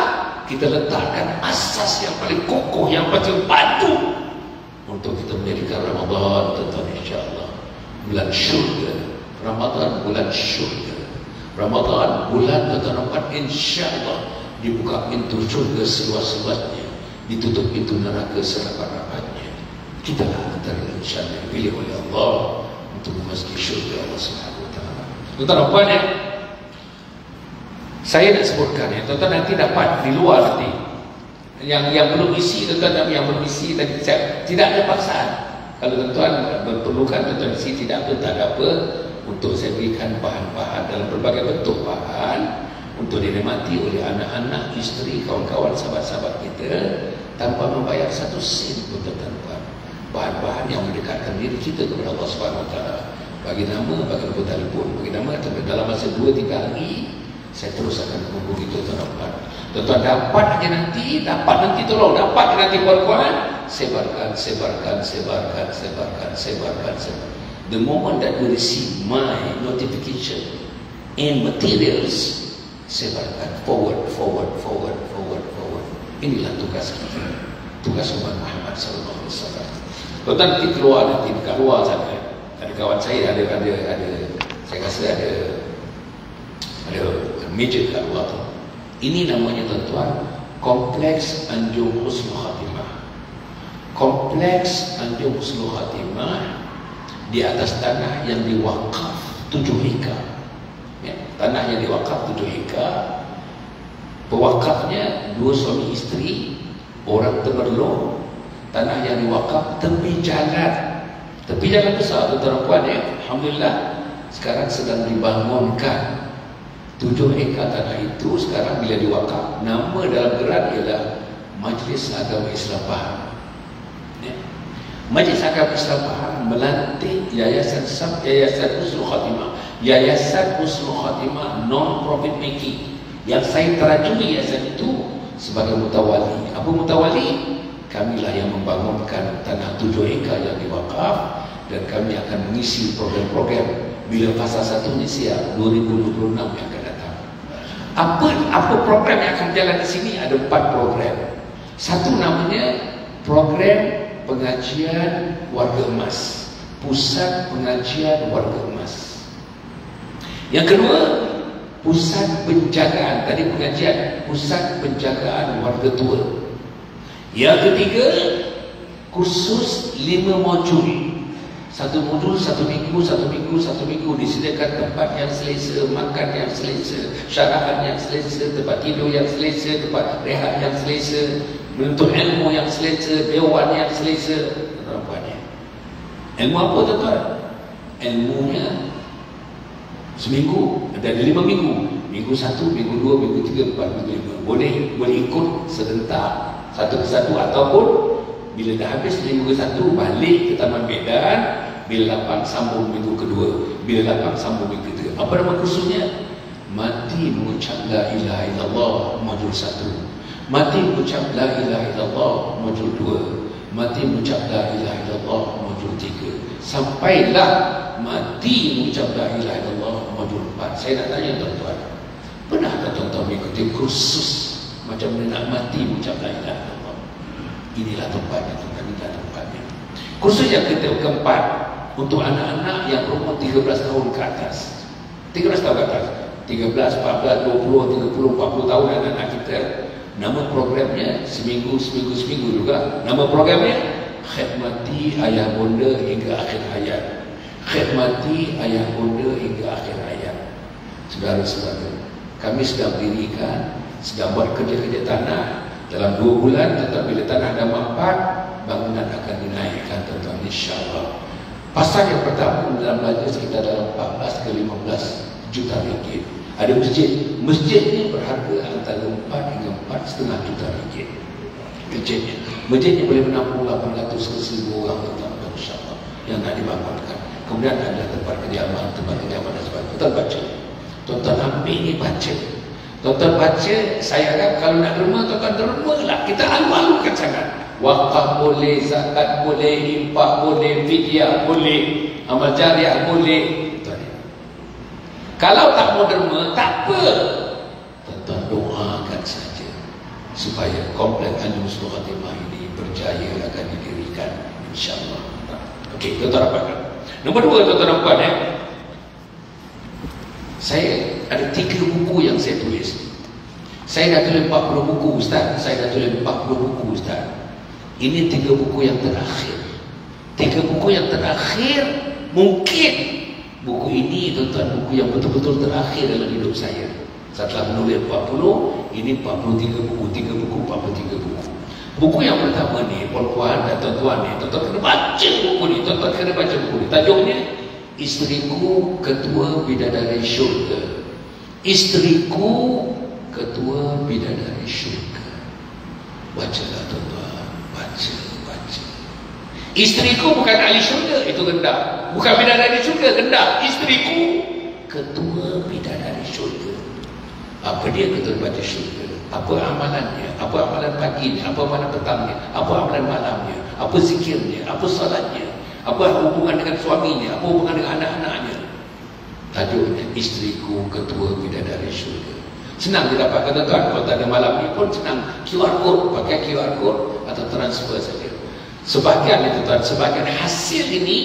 kita letakkan asas yang paling kokoh, yang paling batu untuk kita menjadikan Ramadan tuan-tuan insya-Allah bulan syurga. Ramadan bulan syurga. Ramadan bulan tuan-tuan insya-Allah dibuka pintu syurga seluas-luasnya, ditutup pintu neraka serapat-rapatnya. Kita antara insya-Allah dipilih oleh Allah untuk memasuki syurga Allah Subhanahu wa taala. Tuan-tuan apa ni? Saya nak sebutkan ya, tuan-tuan nanti dapat di luar nanti. Yang belum isi tuan-tuan, yang belum isi tadi tidak ada paksaan. Kalau tuan-tuan berperlukan tuan-tuan isi tidak ada apa, untuk saya berikan bahan-bahan dalam berbagai bentuk bahan untuk dinikmati oleh anak-anak, isteri, kawan-kawan, sahabat-sahabat kita tanpa membayar 1 sen pun tuan-tuan. Bahan-bahan yang mendekatkan diri kita kepada Allah Subhanahu wa taala. Bagi nama, bagi nombor telefon, bagi nama dalam masa 2-3 hari saya terus akan menghubungi tuan-tuan. Tuan-tuan dapat nanti tolong dapat nanti puan-puan sebarkan, sebarkan, sebarkan, sebarkan, sebarkan, sebarkan. The moment that we receive my notification and materials, sebarkan, forward, forward, forward, forward, forward. Inilah tugas kita, tugas umat Muhammad sallallahu alaihi wasallam. Tuan nanti keluar, nanti dekat luar sana, ada kawan saya, ada saya rasa ada meja dekat luar tu. Ini namanya tuan-tuan, Kompleks Anjung Husnul Khatimah. Kompleks Anjung Husnul Khatimah di atas tanah yang diwakaf 7 hektar. Ya, tanah yang diwakaf 7 hektar. Pewakafnya 2 suami isteri, orang Temerloh. Tanah yang diwakaf tepi jalan. Tepi jalan besar tuan-tuan puan ya. Alhamdulillah sekarang sedang dibangunkan 7 hektar tanah itu. Sekarang bila diwakaf, nama dalam gerak ialah Majlis Agama Islam Pahang. Ya. Majlis Agama Islam Pahang melantik Yayasan Husnul Khatimah. Yayasan Husnul Khatimah non-profit making, yang saya terajui yayasan itu sebagai mutawali. Apa mutawali? Kamilah yang membangunkan tanah 7 hektar yang diwakaf, dan kami akan mengisi program-program bila fasa 1 ni siap 2026 yang akan datang. Apa program yang akan berjalan di sini? Ada 4 program. Satu namanya program pengajian warga emas, pusat pengajian warga emas. Yang kedua, pusat penjagaan, tadi pengajian, pusat penjagaan warga tua. Yang ketiga, kursus 5 modul. 1 modul 1 minggu, 1 minggu, 1 minggu, disediakan tempat yang selesa, makan yang selesa, syarahan yang selesa, tempat tidur yang selesa, tempat rehat yang selesa, menuntut ilmu yang selesa, dewan yang selesa. Tuan-tuan, ilmu apa tuan-tuan? Ilmunya seminggu, ada 5 minggu. Minggu 1, minggu 2, minggu 3, 4, minggu 5. Boleh ikut serentak, satu persatu, ataupun bila dah habis minggu 1 balik ke Taman Medan, bila 8 sambung minggu kedua, bila 8 sambung minggu ketiga. Apa nama kursusnya? Mati mengucap la ilaha illallah modul 1, mati mengucap la ilaha illallah modul 2, mati mengucap la ilaha illallah modul 3, sampailah mati mengucap la ilaha illallah modul 4. Saya nak tanya tuan-tuan, pernah tak tuan-tuan mengikuti kursus macam mana nak mati mengucap la ilaha illallah? Inilah tempatnya tuan-tuan, inilah tempatnya. Kursus yang keempat untuk anak-anak yang berumur 13 tahun ke atas. 13 tahun ke atas, 13, 14, 20, 30, 40 tahun anak-anak kita. Nama programnya seminggu juga. Nama programnya Khidmati Ayah Bonda hingga akhir hayat. Khidmati Ayah Bonda hingga akhir hayat. Saudara-saudara, kami sedang dirikan, sedang buat kerja-kerja tanah. Dalam 2 bulan, tetapi bila tanah dah mampat, bangunan akan dinaikkan tuan-tuan, insyaAllah. Pasal yang pertama dalam belanja sekitar dalam 14 ke 15 juta ringgit. Ada masjid. Masjid ni berharga antara 4 hingga 4,5 juta ringgit. Masjidnya boleh menampung 800 ke 1,000 orang tuan-tuan, insyaAllah, yang nak dibangunkan. Kemudian ada tempat kediaman dan sebagainya. Tuan-tuan baca. Tuan-tuan ambil ni baca. Tuan-tuan baca, saya harap kalau nak derma, tuan-tuan dermalah. Kita alu-alukan sangat. Wakaf boleh, zakat boleh, infak boleh, fidyah boleh, amal jariah boleh. Kalau tak mau derma, tak apa. Tuan-tuan doakan saja supaya kompleks Anjung Husnul Khatimah ini berjaya akan didirikan, insyaAllah. Okey, tuan-tuan rapatkan. Nombor 2, tuan-tuan puan, saya ada 3 buku yang saya tulis. Saya dah tulis 40 buku Ustaz. Ini 3 buku yang terakhir. 3 buku yang terakhir. Mungkin buku ini tuan-tuan, buku yang betul-betul terakhir dalam hidup saya. Setelah menulis 40, ini 43 buku. 3 buku, 43 buku. Buku yang pertama ni, puan-puan dan tuan-tuan ni, tuan-tuan kena baca buku ni. Tuan-tuan kena baca buku ni. Tajuknya Isteriku Ketua Bidadari Syurga. Isteriku Ketua Bidadari Syurga. Bacalah tuan-tuan. Baca. Isteriku bukan ahli syurga, itu rendah. Bukan bidadari syurga, rendah. Isteriku Ketua Bidadari Syurga. Apa dia ketua bidadari syurga? Apa amalannya, apa amalan paginya, apa amalan petangnya, apa amalan malamnya, apa zikirnya, apa salatnya, apa hubungan dengan suaminya, apa hubungan dengan anak-anaknya. Tajuknya Isteriku Ketua Bidadari Syurga. Senang didapatkan tuan-tuan. Kalau tak ada malam ni pun senang. QR code, pakai QR code atau transfer saja. Sebahagian itu tuan, sebahagian hasil ini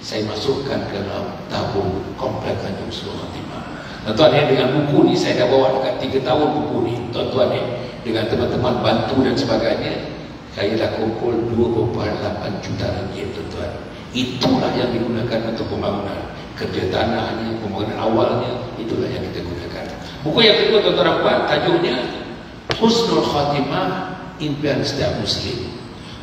saya masukkan ke dalam tabung komplek Tanjung Sri Khatimah. Tuan-tuan ya, dengan buku ni saya dah bawa dekat 3 tahun buku ni. Tuan-tuan ya, dengan teman-teman bantu dan sebagainya, saya dah kumpul 2.8 juta ringgit tuan-tuan. Itulah yang digunakan untuk pembangunan. Kerja tanahnya, pembangunan awalnya, itulah yang kita gunakan. Buku yang kedua tuan-tuan buat, tajuknya Husnul Khatimah, Impian Setiap Muslim.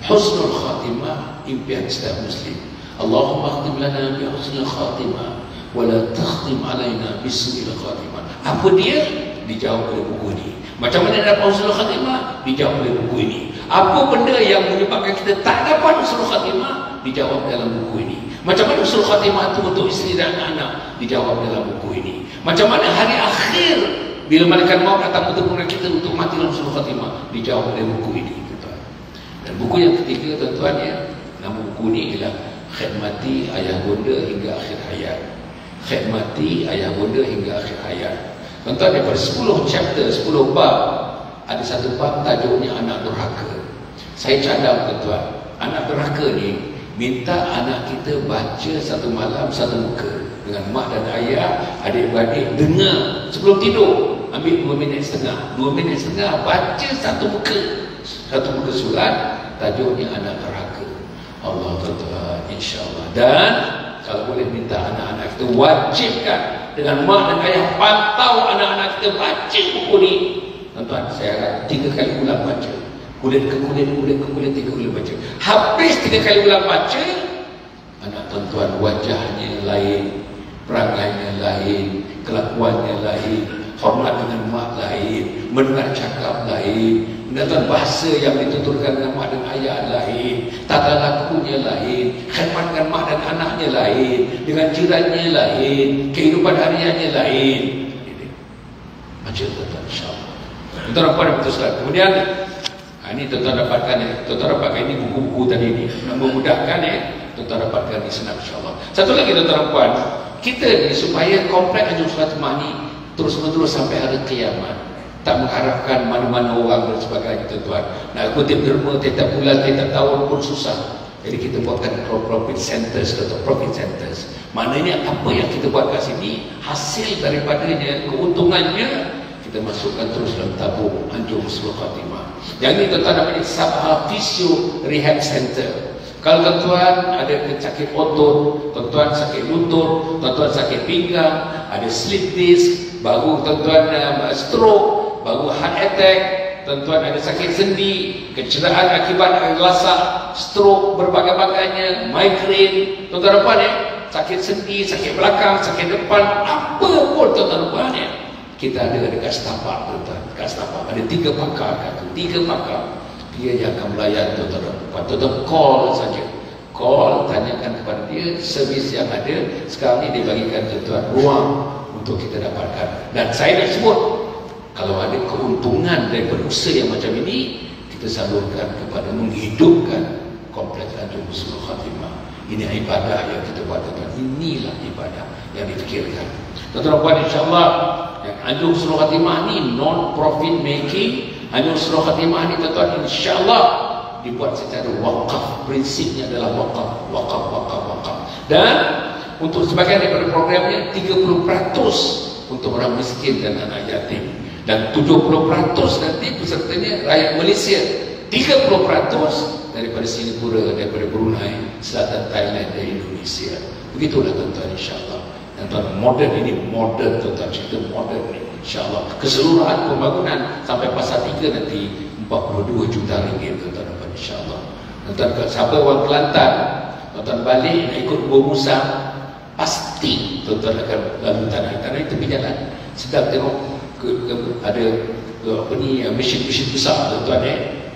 Husnul Khatimah, Impian Setiap Muslim. Allahumma khtim lana bi husnul khatimah wa la takhtim alaina bi su'il khatimah. Apa dia? Dijawab oleh buku ini. Macam mana dapat husnul khatimah? Dijawab oleh buku ini. Apa benda yang menyebabkan kita tak dapat husnul khatimah? Dijawab dalam buku ini. Macam mana husnul khatimah itu untuk isteri dan anak-anak? Dijawab dalam buku ini. Macam mana hari akhir bila malaikat maut datang untuk mengumpulkan kita untuk mati dalam husnul khatimah? Dijawab oleh buku ini, tuan. Dan buku yang ketiga tuan-tuan ya, nama buku ini ialah Khidmati Ayah Bonda Hingga Akhir Hayat. Khidmati Ayah Bonda Hingga Akhir Hayat. Tuan-tuan, daripada 10 chapter, 10 bab, ada satu bab tajuknya Anak Durhaka. Saya cadang tuan-tuan, anak durhaka ni minta anak kita baca satu malam satu muka dengan mak dan ayah, adik-beradik dengar sebelum tidur. Ambil 2 minit setengah, 2 minit setengah baca satu muka surat, tajuknya Anak Durhaka. Allah tuan-tuan, insya-Allah. Dan kalau boleh minta anak-anak kita wajibkan dengan mak dan ayah pantau anak-anak kita baca buku ni. Tuan-tuan, saya harap 3 kali ulang baca. Kulit ke kulit, 3 kali baca. Habis 3 kali ulang baca, anak tuan-tuan wajahnya lain, perangainya lain, kelakuannya lain, hormat dengan mak lain, mendengar cakap lain, mendengar bahasa yang dituturkan dengan mak dan ayah lain, tata lakunya lain, khidmat dengan mak dan anaknya lain, dengan jirannya lain, kehidupan hariannya lain. Baca tuan-tuan, insya-Allah. Tuan-tuan apa yang putuskan. Kemudian ini tuan-tuan dapatkan ini buku-buku tadi ini. Memudahkan ya, tuan-tuan dapatkan di sana insya-Allah. Satu lagi tuan-tuan puan, kita ni supaya komplek Tanjung Sri Khatimah ni terus-menerus sampai hari kiamat, tak mengharapkan mana-mana orang dan sebagainya tuan-tuan. Nak kutip derma tiap bulan, tiap tahun pun susah. Jadi kita buatkan profit centers atau profit centers. Maknanya apa yang kita buat kat sini, hasil daripadanya, keuntungannya kita masukkan terus dalam tabung Tanjung Sri Khatimah. Yang ini tuan-tuan namanya Sabha Physio Rehab Center. Kalau tuan-tuan ada sakit otot, tuan-tuan sakit lutut, tuan-tuan sakit pinggang, ada slip disc, baru tuan-tuan stroke, baru heart attack, tuan-tuan ada sakit sendi, kecederaan akibat lasak, stroke berbagai-bagainya, migraine, tuan-tuan apa ni? Sakit sendi, sakit belakang, sakit depan, apa pun tuan-tuan apa ni? Kita ada dekat setapak tuan-tuan. Dekat setapak ada 3 pakar kata, 3 pakar. Dia yang akan melayan tuan-tuan. Tuan-tuan call saja. Call, tanyakan kepada dia servis yang ada. Sekarang ni dia bagikan tuan-tuan ruang untuk kita dapatkan. Dan saya nak sebut, kalau ada keuntungan daripada usaha yang macam ini, kita salurkan kepada menghidupkan komplek Tanjung Sri Khatimah. Ini ibadah yang kita buat tuan-tuan. Inilah ibadah yang difikirkan. Tuan-tuan puan, insya-Allah Tanjung Sri Khatimah ni non-profit making. Tanjung Sri Khatimah ni tuan-tuan insya-Allah dibuat secara wakaf. Prinsipnya adalah wakaf. Dan untuk sebagian daripada programnya 30% untuk orang miskin dan anak yatim. Dan 70% nanti pesertanya rakyat Malaysia. 30% daripada Singapura, daripada Brunei, Selatan Thailand dan Indonesia. Begitulah tuan-tuan insya-Allah. Dan tuan modern ini, modern tuan-tuan, cerita modern ini insya-Allah. Keseluruhan pembangunan sampai fasa 3 nanti 42 juta ringgit tuan-tuan dapat insya-Allah. Tuan-tuan siapa orang Kelantan, tuan-tuan balik nak ikut Gua Musa, pasti tuan-tuan akan lalu tanah itu tepi jalan. Sedang tengok ada apa ni mesin-mesin besar tuan-tuan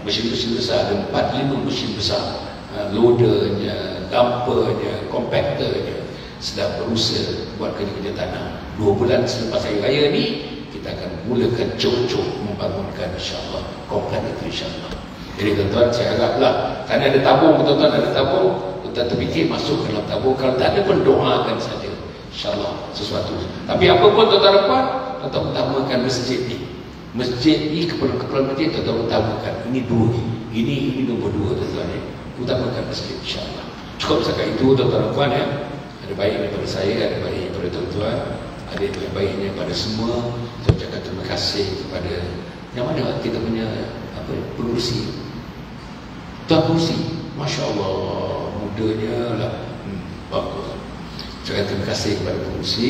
mesin-mesin besar, ada 4-5 mesin besar, loadernya, dumpernya, compactornya sedang berusaha buat kerja-kerja tanah. 2 bulan selepas hari raya ni kita akan mulakan cocok membangunkan insyaAllah komplek itu insyaAllah. Jadi tuan-tuan, saya haraplah, kan ada tabung, tuan-tuan ada tabung, tuan-tuan terfikir masuk ke dalam tabung, kalau tak ada pun doakan saja insyaAllah sesuatu. Tapi apa pun tuan-tuan dapat, tuan-tuan utamakan masjid ni. Masjid ni, keperluan masjid tuan-tuan utamakan. Ini dua, ini nombor dua tuan-tuan ya. Utamakan masjid insyaAllah. Cukup setakat itu tuan-tuan puan ya. Ada baik daripada saya, ada baik daripada tuan-tuan, ada yang baiknya pada semua. Kita ucapkan terima kasih kepada yang mana kita punya pengurusi, tuan pengurusi, Masya Allah, mudanya lah, bagus. Ucapkan terima kasih kepada pengurusi,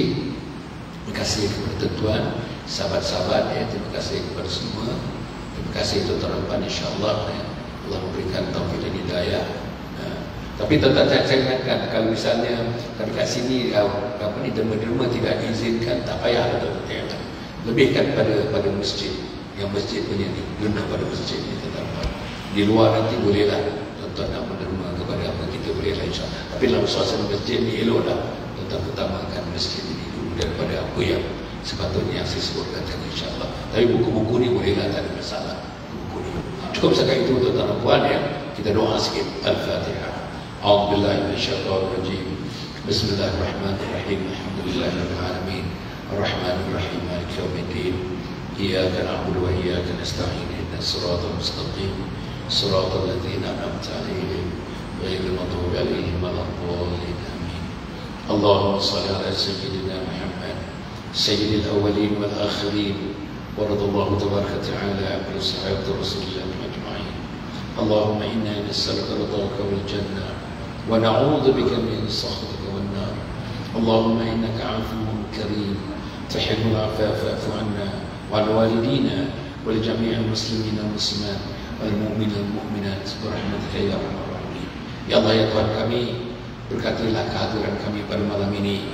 terima kasih kepada tuan, sahabat-sahabat ya, terima kasih kepada semua, terima kasih tuan-tuan puan, insyaAllah ya, Allah memberikan taufik dan hidayah. Tapi tuan-tuan saya ingatkan, kalau misalnya kami kat sini apa ni derma-derma tidak diizinkan, tak payah tuan-tuan. Lebihkan pada masjid, yang masjid punya ni, guna pada masjid ni tuan-tuan. Di luar nanti bolehlah tuan-tuan nak menderma kepada apa kita bolehlah insya-Allah. Tapi dalam suasana masjid ni eloklah tuan-tuan utamakan masjid ini dulu daripada apa yang sepatutnya yang saya sebutkan tadi insya-Allah. Tapi buku-buku ni bolehlah, tak ada masalah. Buku ni. Cukup setakat itu tuan-tuan dan puan ya. Kita doa sikit. Al-Fatihah. أعوذ بالله من الشيطان الرجيم بسم الله الرحمن الرحيم الحمد لله رب العالمين الرحمن الرحيم مالك يوم الدين إياك نعبد وإياك نستعين اهدنا الصراط المستقيم صراط الذين أنعمت عليهم غير المغضوب عليهم ولا الضالين آمين اللهم صل على سيدنا محمد سيد الأولين والآخرين ورضى الله تبارك وتعالى عن صحابة رسول الله أجمعين اللهم إنا نسألك رضاك والجنة ونعوذ بك من سخطك والنار اللهم إنك عفو كريم تحب العفاف فاعف عنا وعن والدينا ولجميع المسلمين والمسلمات والمؤمنين والمؤمنات برحمتك يا أرحم الراحمين. Ya Allah ya Tuhan kami, berkatilah kehadiran kami pada malam ini,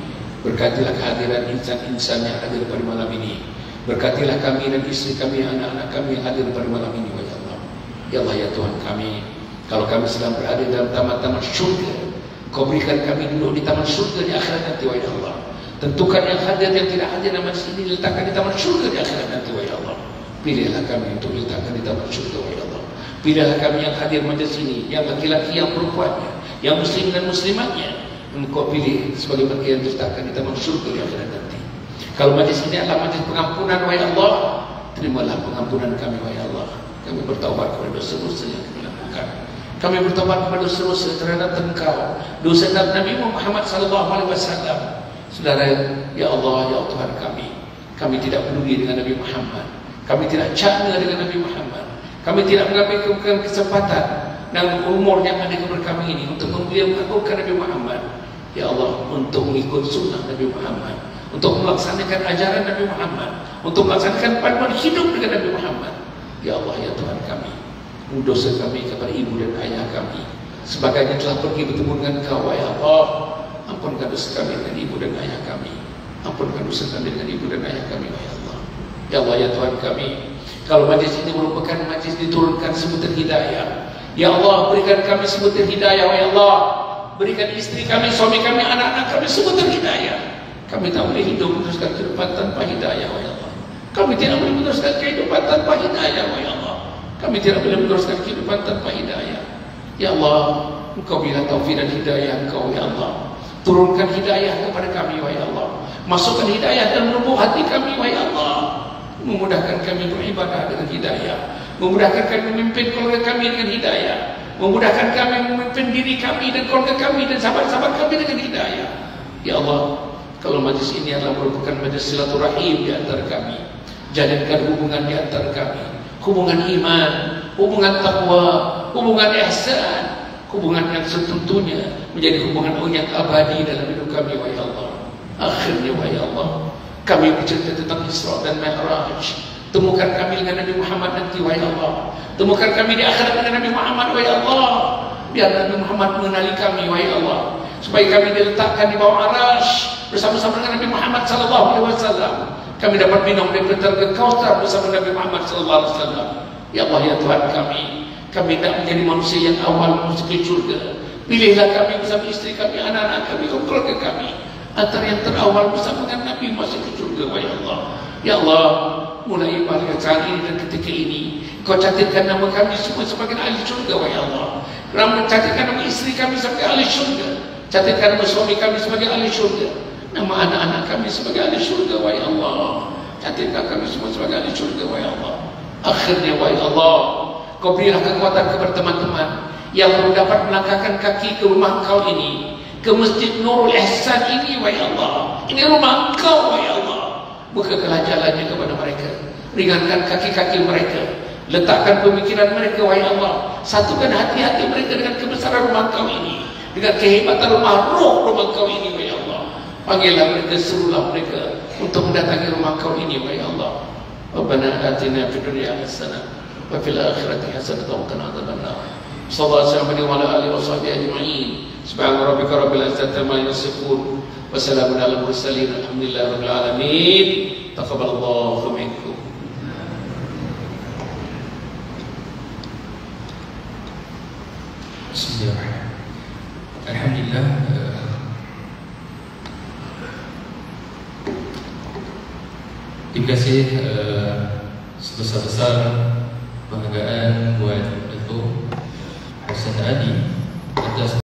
berkatilah kehadiran insan-insan yang hadir pada malam ini, berkatilah kami dan istri kami, anak-anak kami yang hadir pada malam ini. Ya Allah ya Tuhan kami, kalau kami sedang berada dalam taman-taman syurga, Kau berikan kami duduk di taman syurga di akhirat nanti, wahai Allah. Tentukan yang hadir yang tidak hadir dalam majlis ini letakkan di taman syurga di akhirat nanti, wahai Allah. Pilihlah kami untuk letakkan di taman syurga, wahai Allah. Pilihlah kami yang hadir majlis ini, yang laki-laki, yang perempuannya, yang muslim dan muslimatnya, Engkau pilih sebagai bagian diletakkan di taman syurga di akhirat nanti. Kalau majlis ini adalah majlis pengampunan, wahai Allah, terimalah pengampunan kami, wahai Allah. Kami bertaubat kepada dosa-dosa yang kami lakukan. Kami bertaubat kepada dosa-dosa terhadap Engkau, dosa Nabi Muhammad SAW. Saudara, ya Allah, ya Tuhan kami tidak peduli dengan Nabi Muhammad. Kami tidak cakna dengan Nabi Muhammad. Kami tidak mengambil kesempatan dan umur yang ada kepada kami ini untuk mengagungkan Nabi Muhammad. Ya Allah, untuk mengikut sunnah Nabi Muhammad, untuk melaksanakan ajaran Nabi Muhammad, untuk melaksanakan panduan hidup dengan Nabi Muhammad. Ya Allah, ya Tuhan kami, dosa kami kepada ibu dan ayah kami, sebagainya telah pergi bertemu dengan Kau, ya Allah. Ampunkan dosa kami dengan ibu dan ayah kami. Ampunkan dosa kami dengan ibu dan ayah kami, ya Allah. Ya Allah, ya Tuhan kami, kalau majlis ini merupakan majlis diturunkan sebutan hidayah, ya Allah, berikan kami sebutan hidayah, ya Allah. Berikan istri kami, suami kami, anak-anak kami sebutan hidayah. Kami tak boleh hidup meneruskan kehidupan tanpa hidayah, ya Allah. Kami tidak boleh meneruskan kehidupan tanpa hidayah, ya Allah. Kami tidak boleh meneruskan kehidupan tanpa hidayah. Ya Allah, Engkau bila taufik dan hidayah Engkau, ya Allah. Turunkan hidayah kepada kami, ya Allah. Masukkan hidayah dalam lubuk hati kami, ya Allah. Memudahkan kami beribadah dengan hidayah. Memudahkan kami memimpin keluarga kami dengan hidayah. Memudahkan kami memimpin diri kami dan keluarga kami dan sahabat-sahabat kami dengan hidayah. Ya Allah, kalau majlis ini adalah merupakan majlis silaturahim di antara kami, jalinkan hubungan di antara kami, hubungan iman, hubungan taqwa, hubungan ihsan, hubungan yang setentunya menjadi hubungan yang abadi dalam hidup kami, wahai Allah. Akhirnya, wahai Allah, kami bercerita tentang Isra dan Mi'raj. Temukan kami dengan Nabi Muhammad nanti, wahai Allah. Temukan kami di akhirat dengan Nabi Muhammad, wahai Allah. Biar Nabi Muhammad mengenali kami, wahai Allah, supaya kami diletakkan di bawah arasy bersama-sama dengan Nabi Muhammad SAW. Kami dapat minum dari telaga Kautsar bersama Nabi Muhammad SAW. Ya Allah, ya Tuhan kami tidak menjadi manusia yang awal masuk ke surga. Pilihlah kami bersama istri kami, anak-anak kami, keluarga kami, antara yang terawal bersama dengan Nabi masuk ke surga, wahai Allah. Ya Allah, mulai pada saat ini dan ketika ini Kau catatkan nama kami semua sebagai ahli syurga, wahai Allah. Catatkan nama isteri kami sebagai ahli syurga, catatkan nama suami kami sebagai ahli syurga, nama anak-anak kami sebagai ahli syurga, wahai Allah. Catatkan kami semua sebagai ahli syurga, wahai Allah. Akhirnya, wahai Allah, Kau berilah kekuatan kepada teman-teman yang belum dapat melangkahkan kaki ke rumah Kau ini, ke Masjid Nurul Ihsan ini, wahai Allah. Ini rumah Kau, wahai Allah. Bukakanlah jalannya kepada mereka, ringankan kaki-kaki mereka, letakkan pemikiran mereka, wahai Allah. Satukan hati-hati mereka dengan kebesaran rumah Kau ini, dengan kehebatan rumah Kau ini, wahai Allah. Panggillah mereka, serulah mereka untuk mendatangi rumah Kau ini, wahai Allah. Rabbana atina fid dunya hasanah wa fil akhirati hasanah wa qina adzabannar. Sallallahu alaihi wa ala alihi wa sahbihi ajma'in. Subhana rabbika rabbil izzati amma yasifun wa salamun alal mursalin. Alhamdulillahi rabbil alamin. Taqabbalallahu minkum. Bismillahirrahmanirrahim. Alhamdulillah, terima kasih sebesar-besar penghargaan buat Datuk Hasan Adi atas